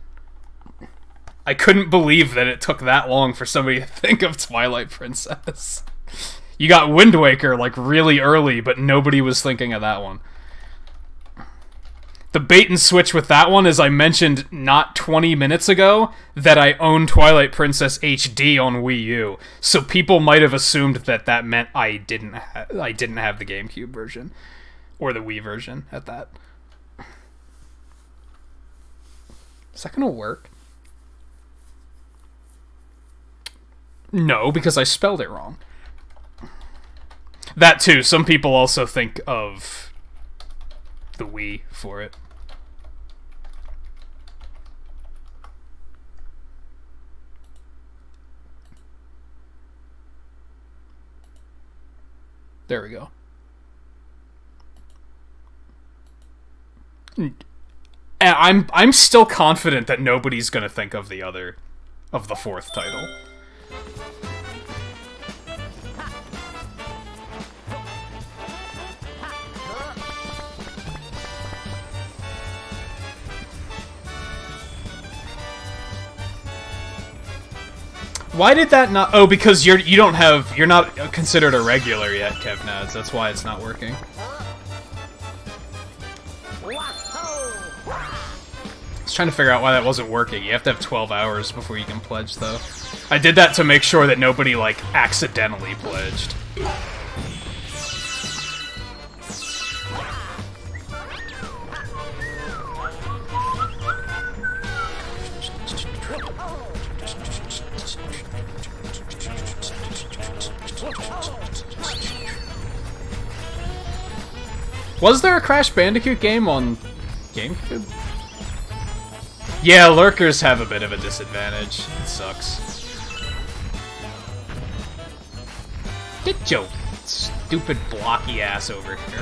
I couldn't believe that it took that long for somebody to think of Twilight Princess. You got Wind Waker, like, really early, but nobody was thinking of that one. The bait and switch with that one is I mentioned not 20 minutes ago that I own Twilight Princess HD on Wii U, so people might have assumed that that meant I didn't have the GameCube version. Or the Wii version, at that. Is that gonna work? No, because I spelled it wrong. That too, some people also think of the Wii for it. There we go. And I'm still confident that nobody's gonna think of the fourth title. Why did that not? Oh, because you're not considered a regular yet, Kevnads. That's why it's not working. I was trying to figure out why that wasn't working. You have to have 12 hours before you can pledge, though. I did that to make sure that nobody, like, accidentally pledged. Was there a Crash Bandicoot game on GameCube? Yeah, lurkers have a bit of a disadvantage. It sucks. Get your stupid blocky ass over here.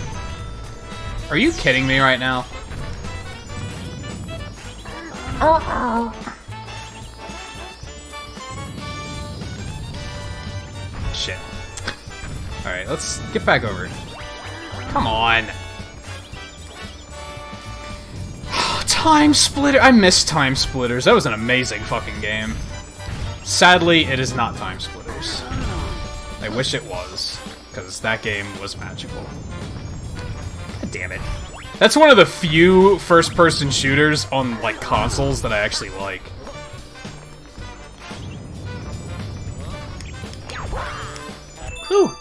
Are you kidding me right now? Shit. Alright, let's get back over. Come on. Time Splitter! I miss Time Splitters. That was an amazing fucking game. Sadly, it is not Time Splitters. I wish it was, because that game was magical. God damn it. That's one of the few first-person shooters on, like, consoles that I actually like. Whew.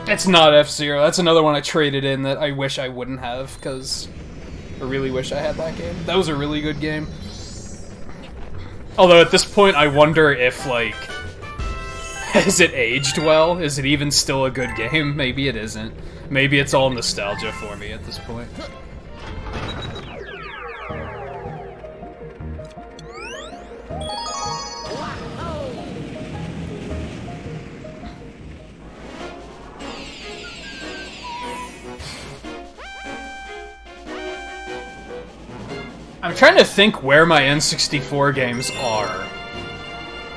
It's not F-Zero. That's another one I traded in that I wish I wouldn't have, because I really wish I had that game. That was a really good game. Although at this point I wonder if, like, has it aged well? Is it even still a good game? Maybe it isn't. Maybe it's all nostalgia for me at this point. I'm trying to think where my N64 games are,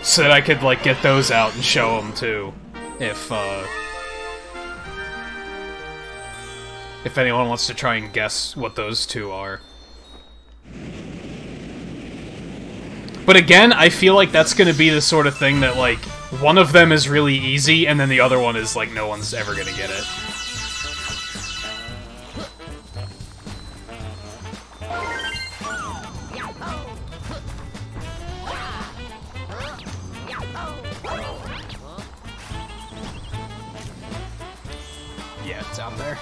so that I could, like, get those out and show them, too, if anyone wants to try and guess what those two are. But again, I feel like that's gonna be the sort of thing that, like, one of them is really easy, and then the other one is, like, no one's ever gonna get it. Out there.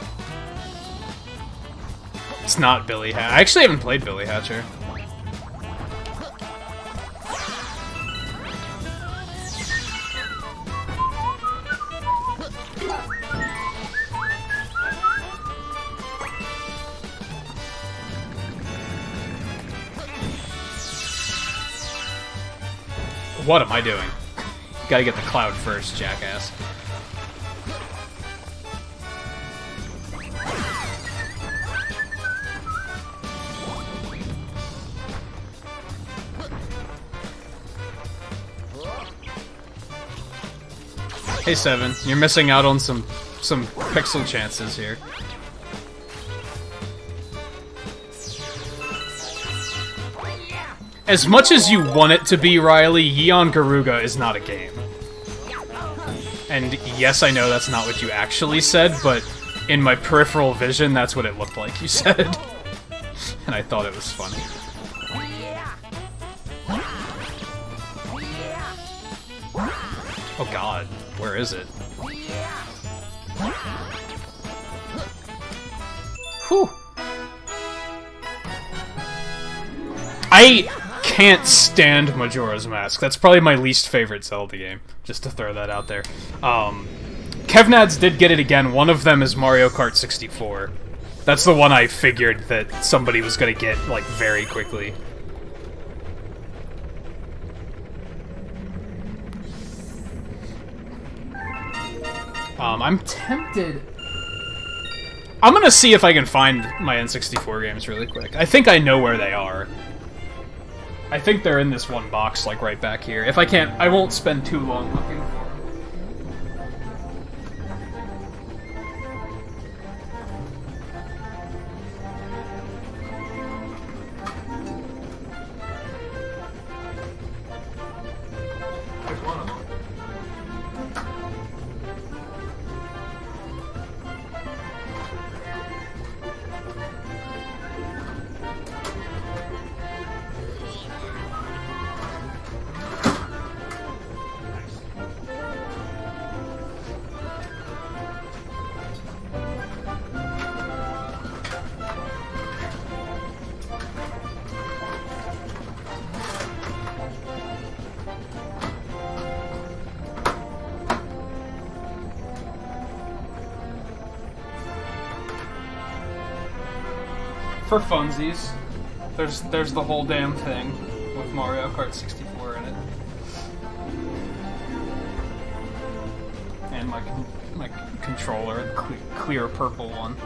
It's not Billy Hatcher. I actually haven't played Billy Hatcher. What am I doing? Gotta get the cloud first, jackass. Hey Seven, you're missing out on some pixel chances here. As much as you want it to be, Riley, Yeon Garuga is not a game. And yes, I know that's not what you actually said, but in my peripheral vision, that's what it looked like you said. And I thought it was funny. Oh god, where is it? Whew. I can't stand Majora's Mask. That's probably my least favorite Zelda game, just to throw that out there. Kevnads did get it again. One of them is Mario Kart 64. That's the one I figured that somebody was gonna get, like, very quickly. I'm tempted... I'm gonna see if I can find my N64 games really quick. I think I know where they are. I think they're in this one box, like, right back here. If I can't, I won't spend too long looking for them. There's one of them. For funsies, there's the whole damn thing with Mario Kart 64 in it, and my controller, the clear purple one.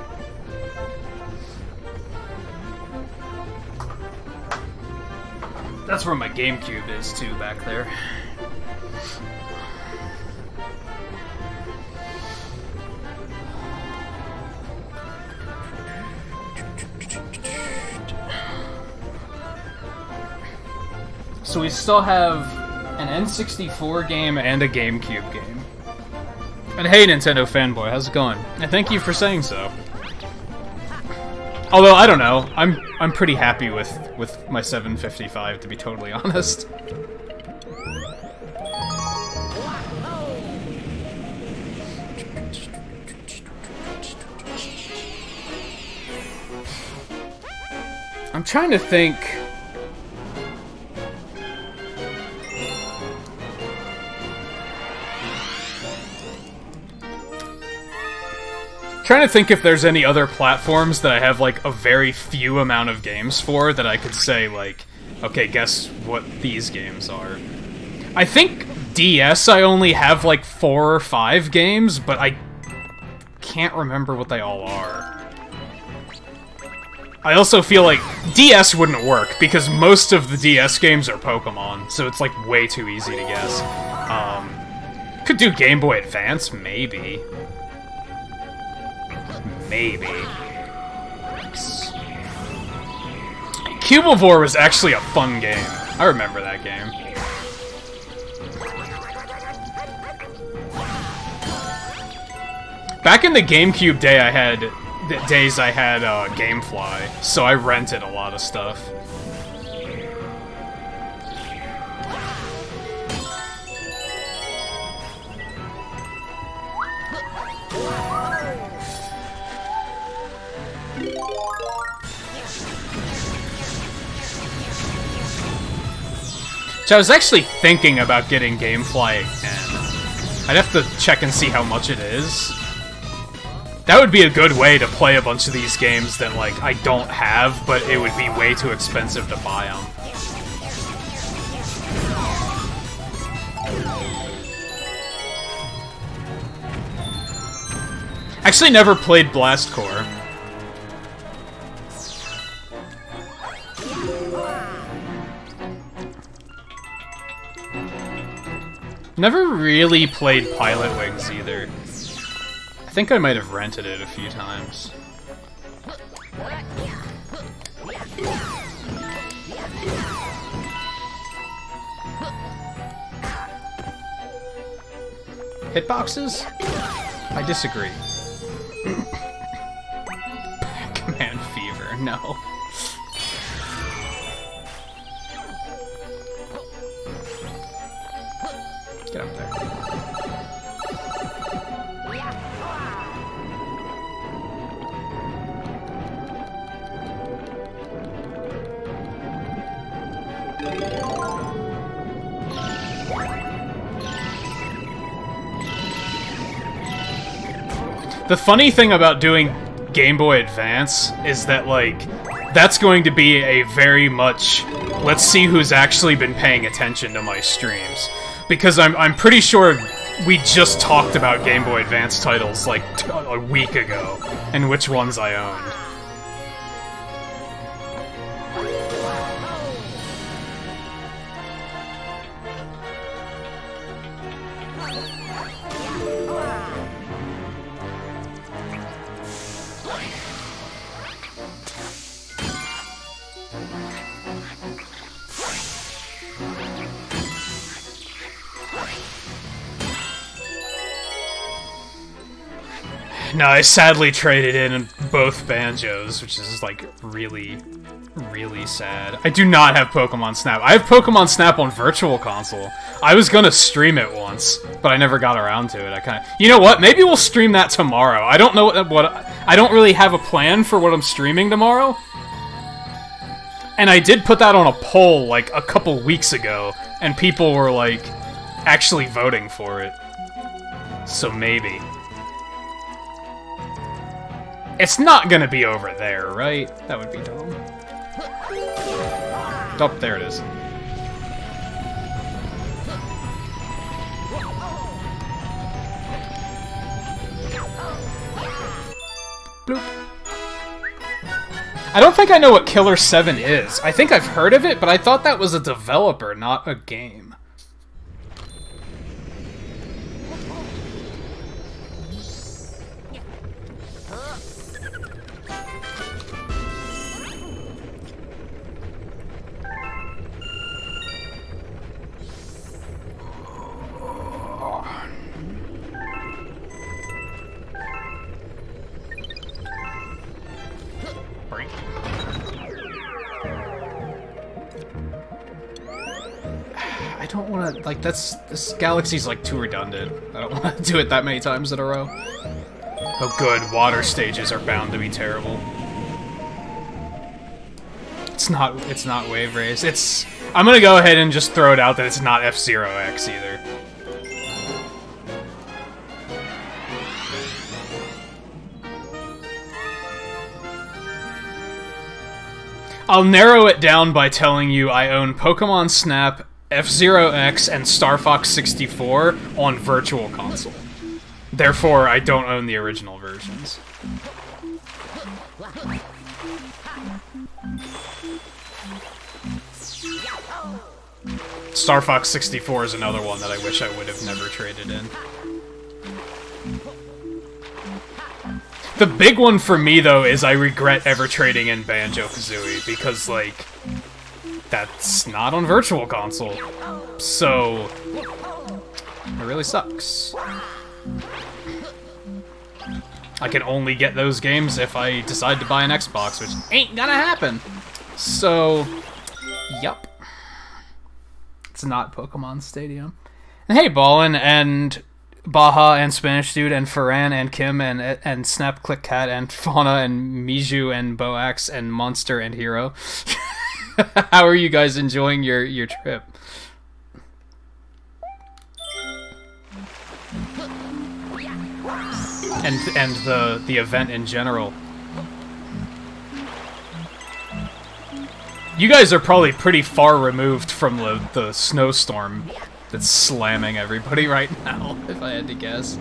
That's where my GameCube is too, back there. So we still have an N64 game and a GameCube game. And hey, Nintendo fanboy, how's it going? And thank you for saying so. Although I don't know, I'm pretty happy with my 755, to be totally honest. I'm trying to think... Trying to think if there's any other platforms that I have, like, a very few amount of games for that I could say, like, okay, guess what these games are. I think DS I only have, like, 4 or 5 games, but I can't remember what they all are. I also feel like DS wouldn't work, because most of the DS games are Pokemon, so it's, like, way too easy to guess. Could do Game Boy Advance, maybe. Maybe. Cubivore was actually a fun game. I remember that game. Back in the GameCube days I had GameFly, so I rented a lot of stuff. So I was actually thinking about getting GameFly again. I'd have to check and see how much it is. That would be a good way to play a bunch of these games that, like, I don't have, but it would be way too expensive to buy them. Actually never played Blast Corps. Never really played Pilot Wings either. I think I might have rented it a few times. Hitboxes? I disagree. Pac-Man Fever, no. Get up there. The funny thing about doing Game Boy Advance is that, like, that's going to be a very much, let's see who's actually been paying attention to my streams. Because I'm pretty sure we just talked about Game Boy Advance titles, like, a week ago, and which ones I owned. No, I sadly traded in both Banjos, which is, like, really, really sad. I do not have Pokemon Snap. I have Pokemon Snap on Virtual Console. I was gonna stream it once, but I never got around to it. I kinda... You know what? Maybe we'll stream that tomorrow. I don't know what I don't really have a plan for what I'm streaming tomorrow. And I did put that on a poll, like, a couple weeks ago, and people were, like, actually voting for it. So maybe. It's not gonna be over there, right? That would be dumb. Oh, there it is. Bloop. I don't think I know what Killer 7 is. I think I've heard of it, but I thought that was a developer, not a game. I don't want to, like, this galaxy's, like, too redundant. I don't want to do it that many times in a row. Oh good, water stages are bound to be terrible. It's not Wave Race. It's... I'm gonna go ahead and just throw it out that it's not F-Zero X either. I'll narrow it down by telling you I own Pokemon Snap, F-Zero X, and Star Fox 64 on Virtual Console. Therefore, I don't own the original versions. Star Fox 64 is another one that I wish I would have never traded in. The big one for me, though, is I regret ever trading in Banjo-Kazooie, because, like, that's not on Virtual Console. So, it really sucks. I can only get those games if I decide to buy an Xbox, which ain't gonna happen. So, yup. It's not Pokemon Stadium. And hey, Ballin, and Baja, and Spanish Dude, and Ferran, and Kim, and Snap Click Cat, and Fauna, and Miju, and Boax, and Monster, and Hero. How are you guys enjoying your trip? And the event in general. You guys are probably pretty far removed from the snowstorm that's slamming everybody right now, if I had to guess.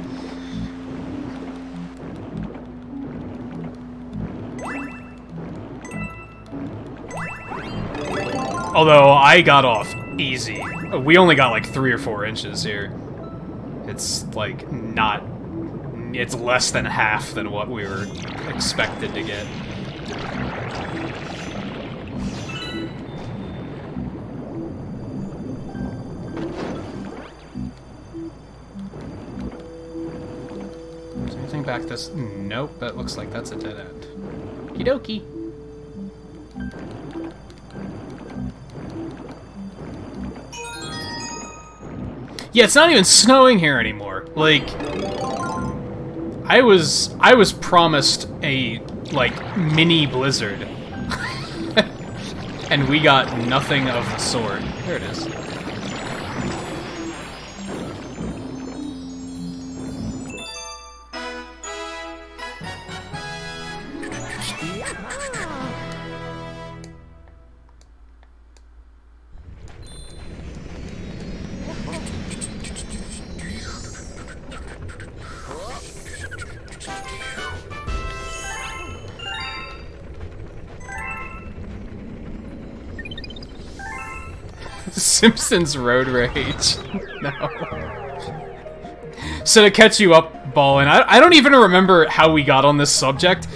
Although, I got off easy. We only got like 3 or 4 inches here. It's like not... It's less than half than what we were expected to get. Is anything back this? Nope, that looks like that's a dead end. Okie dokie. Yeah, it's not even snowing here anymore. Like, I was promised a, like, mini blizzard. And we got nothing of the sort. There it is. Simpsons Road Rage. No. So to catch you up, Ballin, I don't even remember how we got on this subject,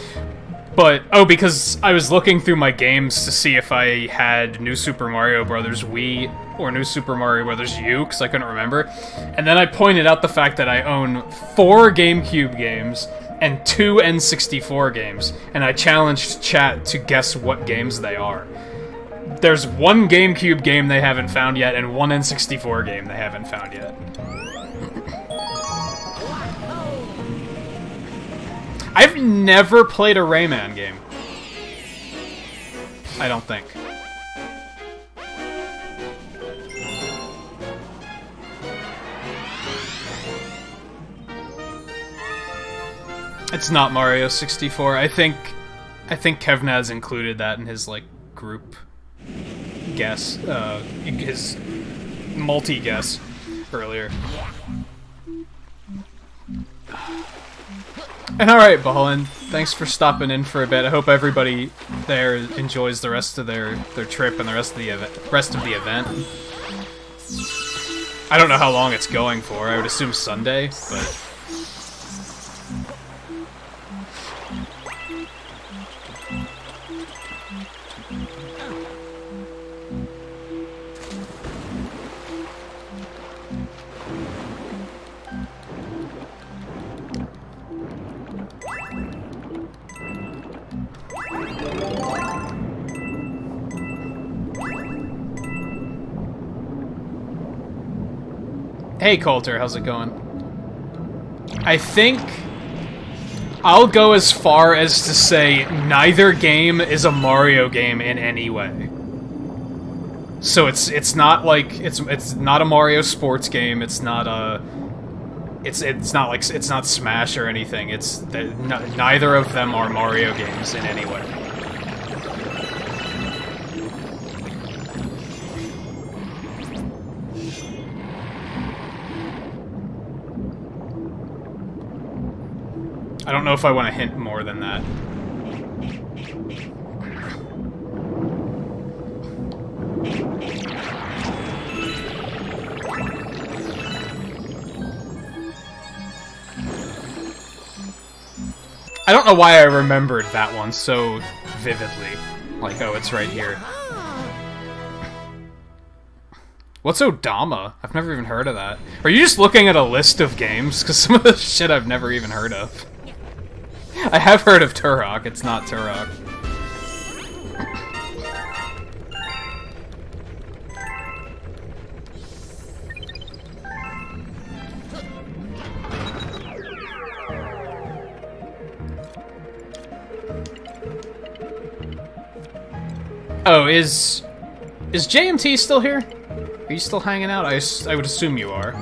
but, oh, because I was looking through my games to see if I had New Super Mario Bros. Wii or New Super Mario Bros. U, because I couldn't remember, and then I pointed out the fact that I own 4 GameCube games and 2 N64 games, and I challenged chat to guess what games they are. There's 1 GameCube game they haven't found yet, and 1 N64 game they haven't found yet. I've never played a Rayman game. I don't think. It's not Mario 64. I think Kevnaz included that in his, like, group guess, his multi-guess earlier. And alright, Ballin, thanks for stopping in for a bit. I hope everybody there enjoys the rest of their trip and the rest of the event. I don't know how long it's going for. I would assume Sunday, but... Hey Coulter, how's it going? I think I'll go as far as to say neither game is a Mario game in any way. So it's not like it's not a Mario sports game. It's not a it's not Smash or anything. It's neither of them are Mario games in any way. I don't know if I want to hint more than that. I don't know why I remembered that one so vividly. Like, oh, it's right here. What's Odama? I've never even heard of that. Are you just looking at a list of games? Because some of the shit I've never even heard of. I have heard of Turok, it's not Turok. Oh, is JMT still here? Are you still hanging out? I would assume you are.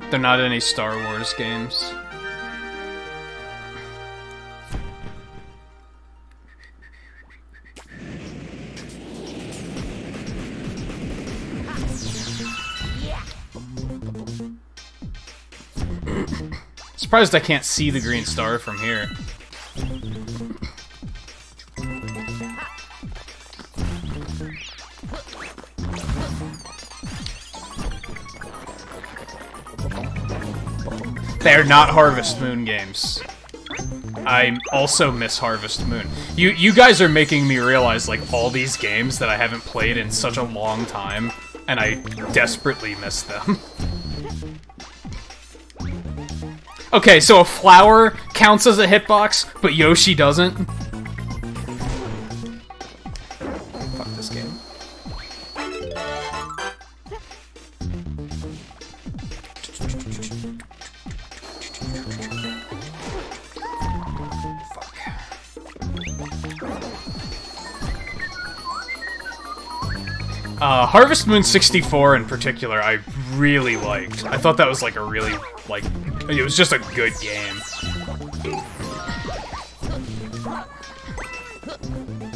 They're not any Star Wars games. Surprised I can't see the green star from here. They're not Harvest Moon games. I also miss Harvest Moon. You guys are making me realize, like, all these games that I haven't played in such a long time, and I desperately miss them. Okay, so a flower counts as a hitbox, but Yoshi doesn't? Fuck this game. Harvest Moon 64 in particular, I really liked. I thought that was like a really, like, it was just a good game.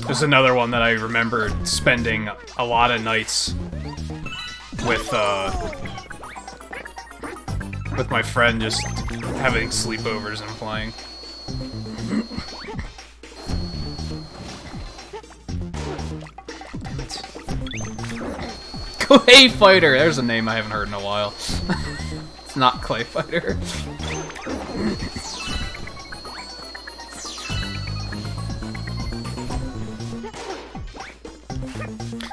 There's another one that I remember spending a lot of nights with my friend, just having sleepovers and playing. Clay Fighter! There's a name I haven't heard in a while. It's not Clay Fighter.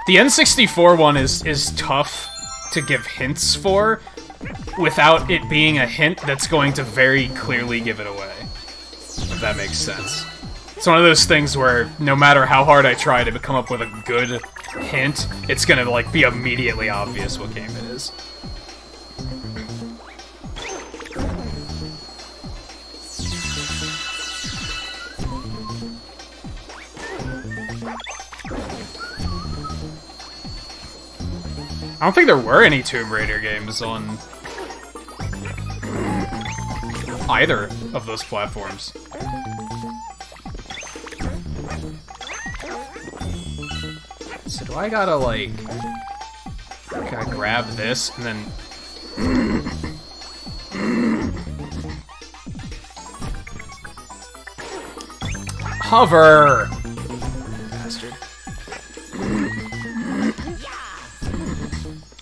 The N64 one is tough to give hints for, without it being a hint that's going to very clearly give it away. If that makes sense. It's one of those things where, no matter how hard I try to come up with a good hint, it's gonna, like, be immediately obvious what game it is. I don't think there were any Tomb Raider games on either of those platforms. So do I gotta, like... Gotta grab this, and then... Hover! Bastard.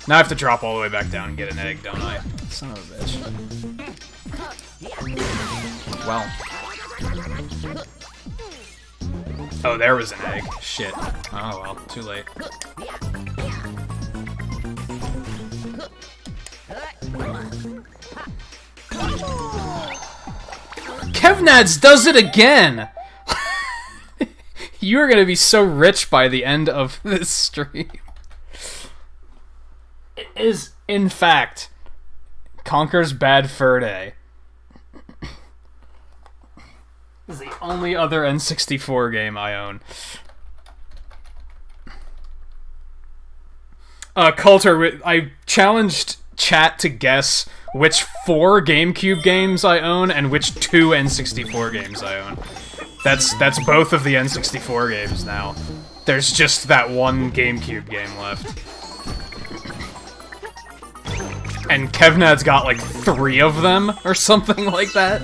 Now I have to drop all the way back down and get an egg, don't I? Son of a bitch. Well. Oh, there was an egg. Shit. Oh well, too late. Kevnads does it again! You're gonna be so rich by the end of this stream. It is, in fact, Conker's Bad Fur Day. This is the only other N64 game I own. Coulter, I challenged chat to guess which 4 GameCube games I own and which 2 N64 games I own. That's both of the N64 games now. There's just that one GameCube game left. And Kevnad's got like 3 of them, or something like that.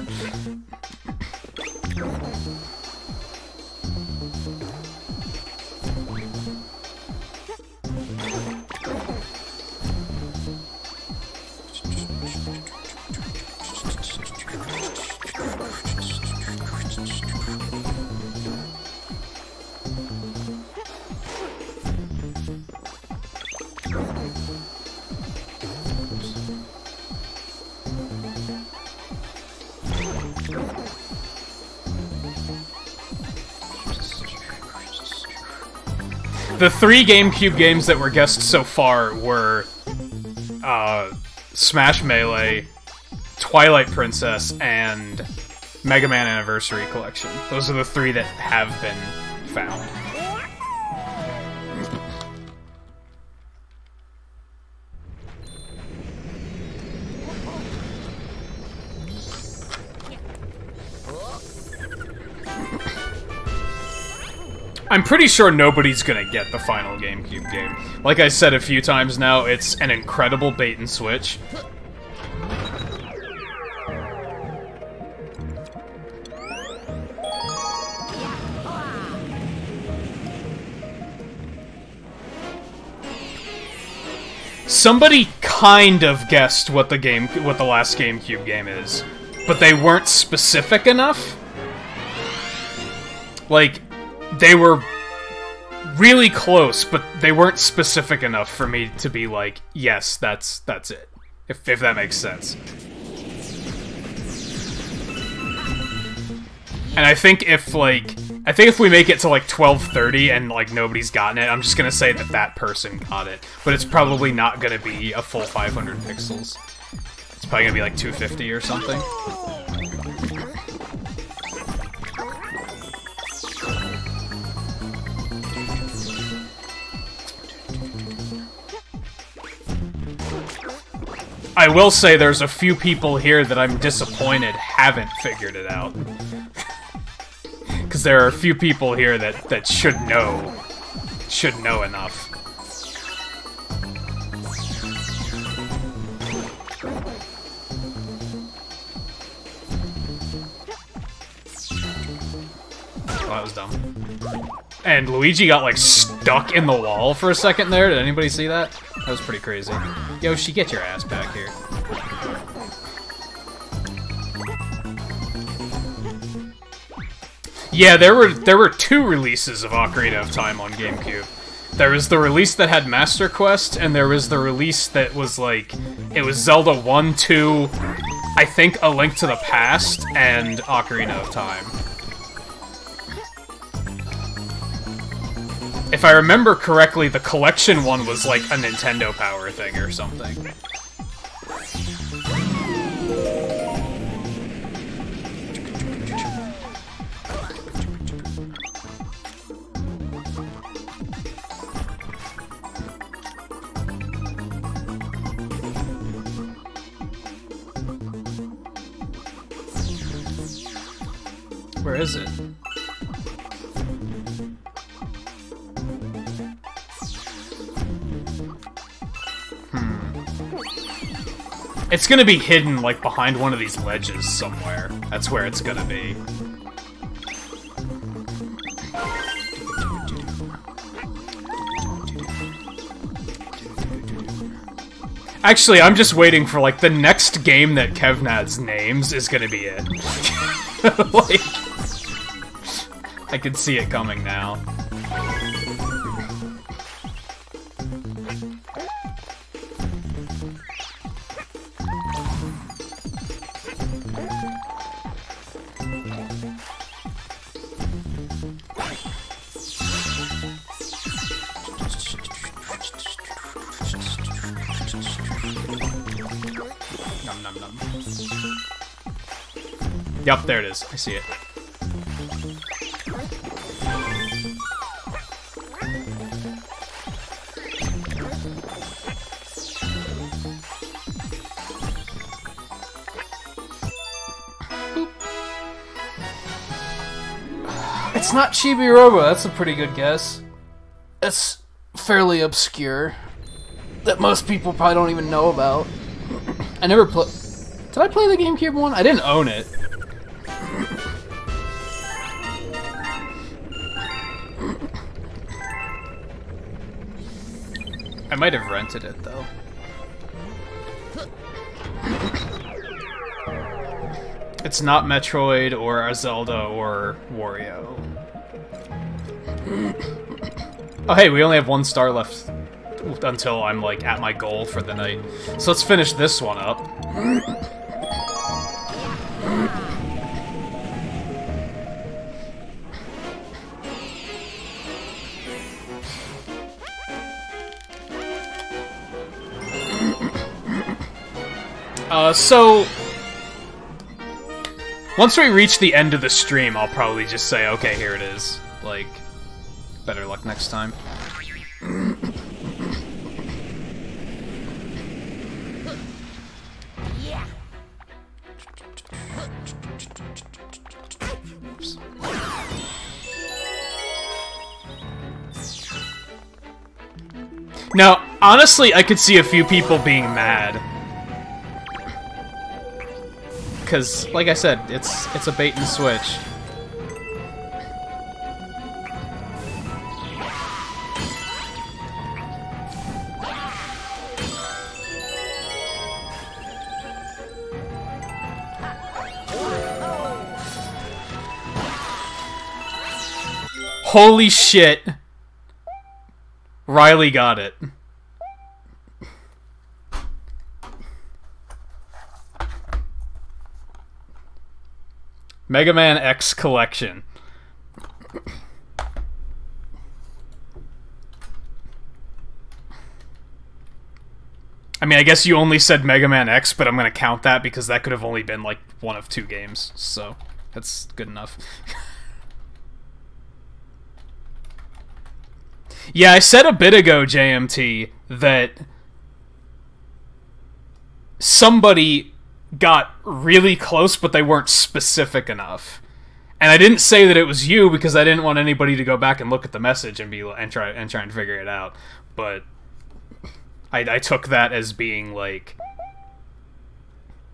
The 3 GameCube games that were guessed so far were Smash Melee, Twilight Princess, and Mega Man Anniversary Collection. Those are the 3 that have been found. I'm pretty sure nobody's gonna get the final GameCube game. Like I said a few times now, it's an incredible bait and switch. Somebody kind of guessed what the last GameCube game is, but they weren't specific enough. Like, they were really close, but they weren't specific enough for me to be like, yes, that's it. If that makes sense. And I think if we make it to like 12:30 and like nobody's gotten it, I'm just gonna say that that person got it. But it's probably not gonna be a full 500 pixels. It's probably gonna be like 250 or something. I will say there's a few people here that I'm disappointed haven't figured it out. Because there are a few people here that should know enough. Oh, that was dumb. And Luigi got, like, stuck in the wall for a second there. Did anybody see that? That was pretty crazy. Yoshi, get your ass back here. Yeah, there were 2 releases of Ocarina of Time on GameCube. There was the release that had Master Quest, and there was the release that was, like, it was Zelda 1, 2, I think A Link to the Past, and Ocarina of Time. If I remember correctly, the collection one was like a Nintendo Power thing or something. Where is it? It's gonna be hidden, like, behind one of these ledges somewhere. That's where it's gonna be. Actually, I'm just waiting for, like, the next game that Kevnads names is gonna be it. Like, I can see it coming now. nom nom. Yup, there it is. I see it. It's not Chibi Robo, that's a pretty good guess. It's fairly obscure. That most people probably don't even know about. I never played... Did I play the GameCube one? I didn't own it. I might have rented it, though. It's not Metroid or a Zelda or Wario. Oh hey, we only have 1 star left until I'm like at my goal for the night. So let's finish this one up. So once we reach the end of the stream, I'll probably just say, okay, here it is. Like, better luck next time. Yeah. Oops. Now, honestly, I could see a few people being mad. Because, like I said, it's a bait and switch. Holy shit! Riley got it. Mega Man X Collection. I mean, I guess you only said Mega Man X, but I'm gonna count that because that could have only been like 1 of 2 games, so that's good enough. Yeah, I said a bit ago, JMT, that somebody got really close, but they weren't specific enough. And I didn't say that it was you because I didn't want anybody to go back and look at the message and try and figure it out. But I took that as being like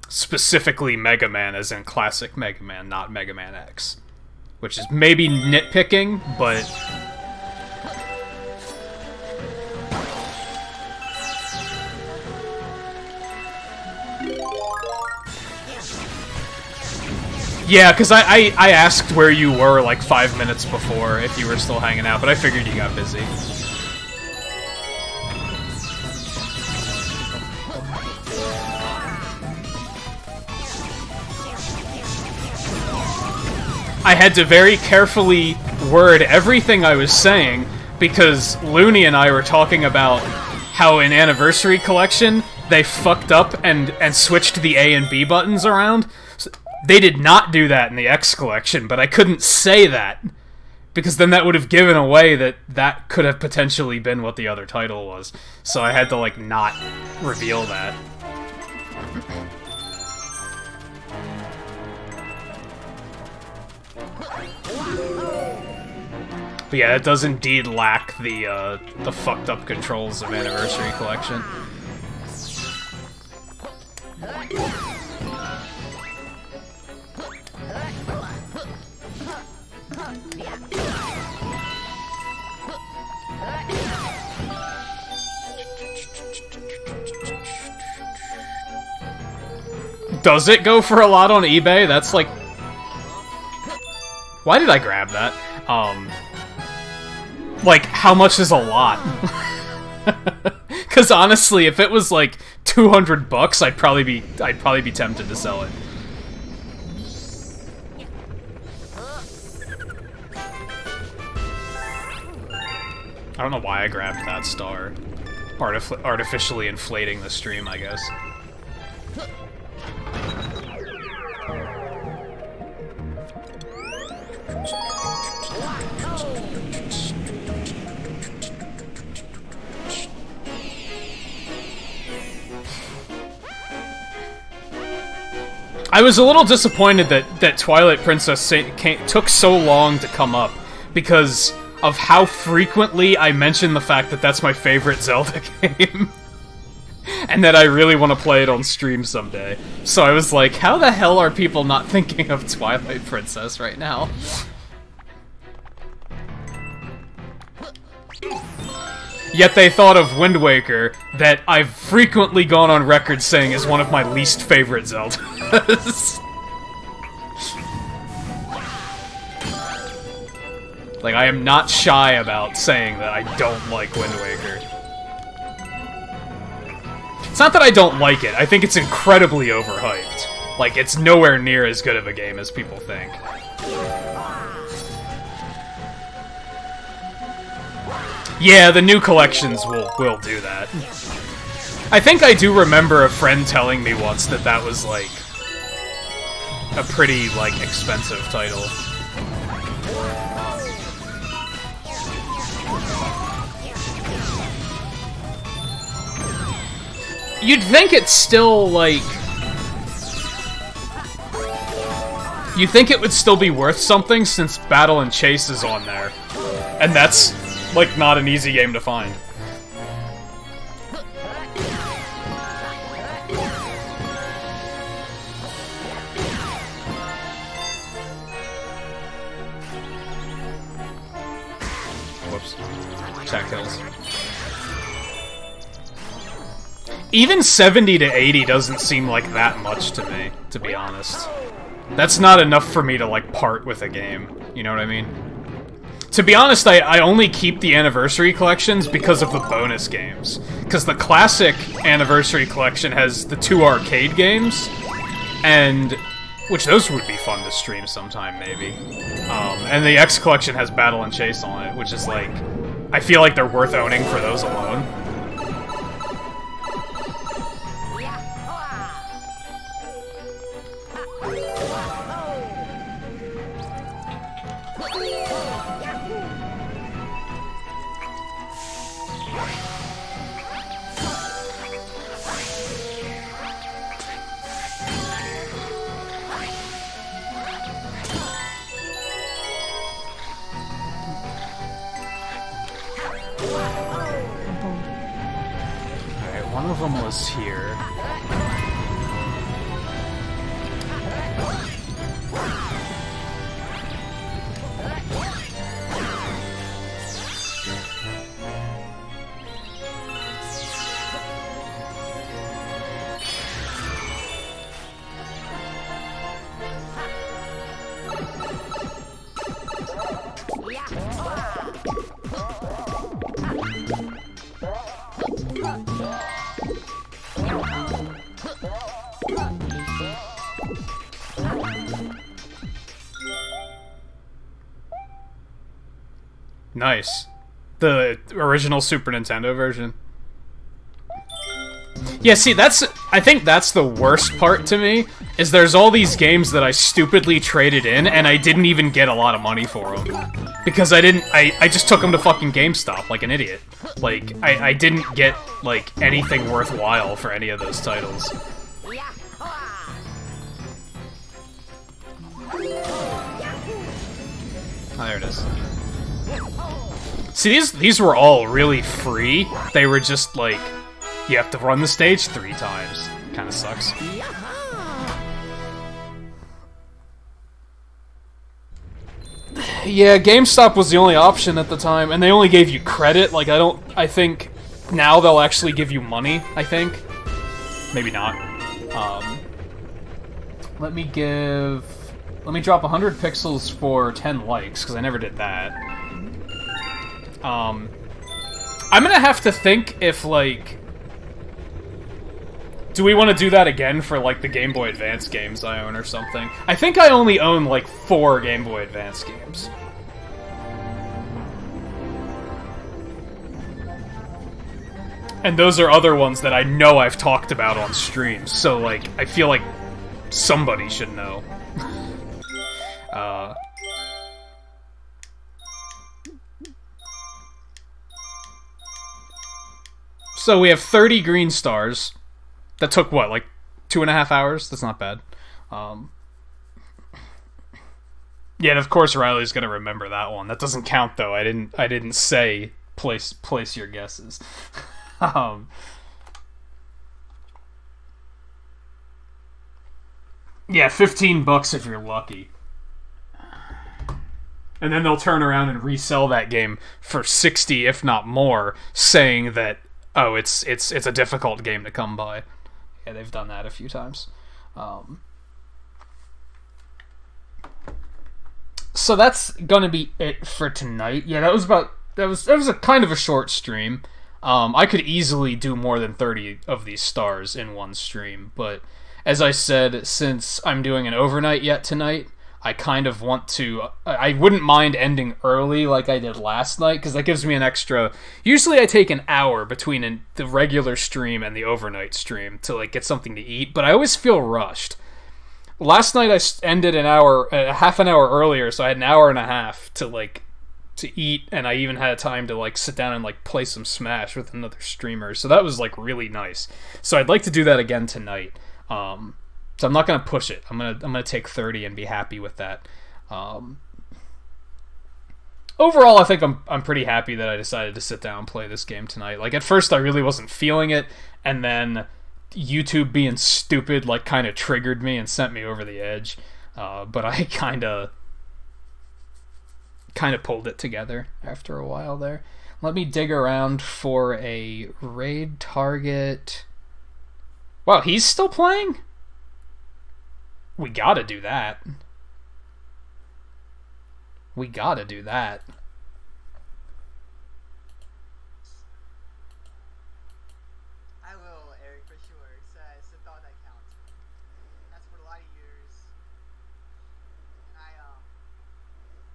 specifically Mega Man, as in classic Mega Man, not Mega Man X, which is maybe nitpicking, but yeah, because I asked where you were like 5 minutes before, if you were still hanging out, but I figured you got busy. I had to very carefully word everything I was saying, because Looney and I were talking about how in Anniversary Collection, they fucked up and switched the A and B buttons around. They did not do that in the X Collection, but I couldn't say that, because then that would have given away that could have potentially been what the other title was. So I had to, like, not reveal that. But yeah, it does indeed lack the fucked up controls of Anniversary Collection. Does it go for a lot on eBay? That's like... Why did I grab that? Like, how much is a lot? Because honestly, if it was like $200, I'd probably be tempted to sell it. I don't know why I grabbed that star. Artificially inflating the stream, I guess. I was a little disappointed that Twilight Princess took so long to come up, because of how frequently I mention the fact that that's my favorite Zelda game. And that I really want to play it on stream someday. So I was like, how the hell are people not thinking of Twilight Princess right now? Yet they thought of Wind Waker, that I've frequently gone on record saying is one of my least favorite Zeldas. Like, I am not shy about saying that I don't like Wind Waker. It's not that I don't like it, I think it's incredibly overhyped. Like, it's nowhere near as good of a game as people think. Yeah, the new collections will do that. I think I do remember a friend telling me once that that was, like, a pretty, like, expensive title. You'd think it's still, like... You think it would still be worth something since Battle and Chase is on there. And that's, like, not an easy game to find. Whoops. Attack kills. Even 70 to 80 doesn't seem like that much to me, to be honest. That's not enough for me to, like, part with a game. You know what I mean? To be honest, I only keep the Anniversary Collections because of the bonus games. Because the Classic Anniversary Collection has the 2 arcade games, and... which those would be fun to stream sometime, maybe. And the X Collection has Battle and Chase on it, which is, like... I feel like they're worth owning for those alone. One of them was here. Nice. The original Super Nintendo version. Yeah, see, I think that's the worst part to me, is there's all these games that I stupidly traded in, and I didn't even get a lot of money for them. Because I just took them to fucking GameStop, like an idiot. Like, I didn't get, like, anything worthwhile for any of those titles. Oh, there it is. See, these were all really free. They were just, like, you have to run the stage 3 times. Kinda sucks. Yeah, GameStop was the only option at the time, and they only gave you credit. Like, I think now they'll actually give you money, I think. Maybe not. Let me drop 100 pixels for 10 likes, because I never did that. I'm gonna have to think if, like... Do we want to do that again for, like, the Game Boy Advance games I own or something? I think I only own, like, 4 Game Boy Advance games. And those are other ones that I know I've talked about on streams, so, like, I feel like somebody should know. So we have 30 green stars. That took, what, like 2.5 hours? That's not bad. Yeah, and of course Riley's gonna remember that one. That doesn't count though. I didn't say place your guesses. Yeah, $15 if you're lucky. And then they'll turn around and resell that game for 60, if not more, saying that, oh, it's a difficult game to come by. Yeah, they've done that a few times. So that's gonna be it for tonight. Yeah, that was a kind of a short stream. I could easily do more than 30 of these stars in one stream, but as I said, since I'm doing an overnight yet tonight, I kind of want to... I wouldn't mind ending early like I did last night, because that gives me an extra... Usually I take an hour between the regular stream and the overnight stream to like get something to eat, but I always feel rushed. Last night I ended half an hour earlier, so I had an hour and a half to eat, and I even had time to like sit down and like play some Smash with another streamer, so that was like really nice. So I'd like to do that again tonight. So I'm not gonna push it. I'm gonna take 30 and be happy with that. Overall, I think I'm pretty happy that I decided to sit down and play this game tonight. Like at first, I really wasn't feeling it, and then YouTube being stupid like kind of triggered me and sent me over the edge. But I kind of pulled it together after a while there. Let me dig around for a raid target. Wow, he's still playing? We gotta do that. We gotta do that. I will, Eric, for sure. It's a thought that counts. That's for a lot of years. And I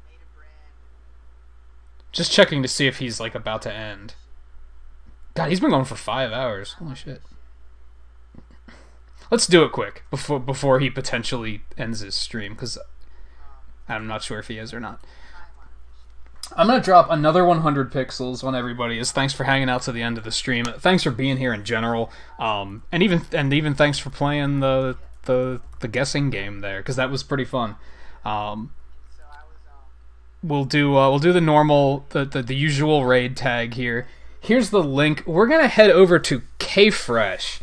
made a brand. Just checking to see if he's like about to end. God, he's been going for 5 hours. Holy shit. Let's do it quick before he potentially ends his stream, because I'm not sure if he is or not. I'm going to drop another 100 pixels on everybody as thanks for hanging out to the end of the stream. Thanks for being here in general. And even thanks for playing the guessing game there, because that was pretty fun. We'll do the normal the usual raid tag here. Here's the link. We're going to head over to K-Fresh.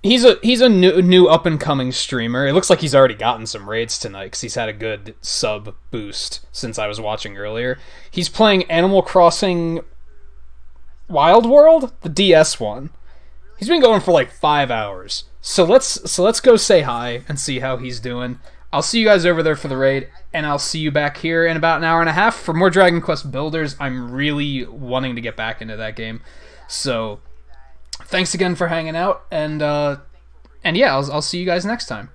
He's a new up and coming streamer. It looks like he's already gotten some raids tonight because he's had a good sub boost since I was watching earlier. He's playing Animal Crossing Wild World, the DS one. He's been going for like 5 hours. So let's go say hi and see how he's doing. I'll see you guys over there for the raid, and I'll see you back here in about an hour and a half for more Dragon Quest Builders. I'm really wanting to get back into that game. So thanks again for hanging out, and yeah, I'll see you guys next time.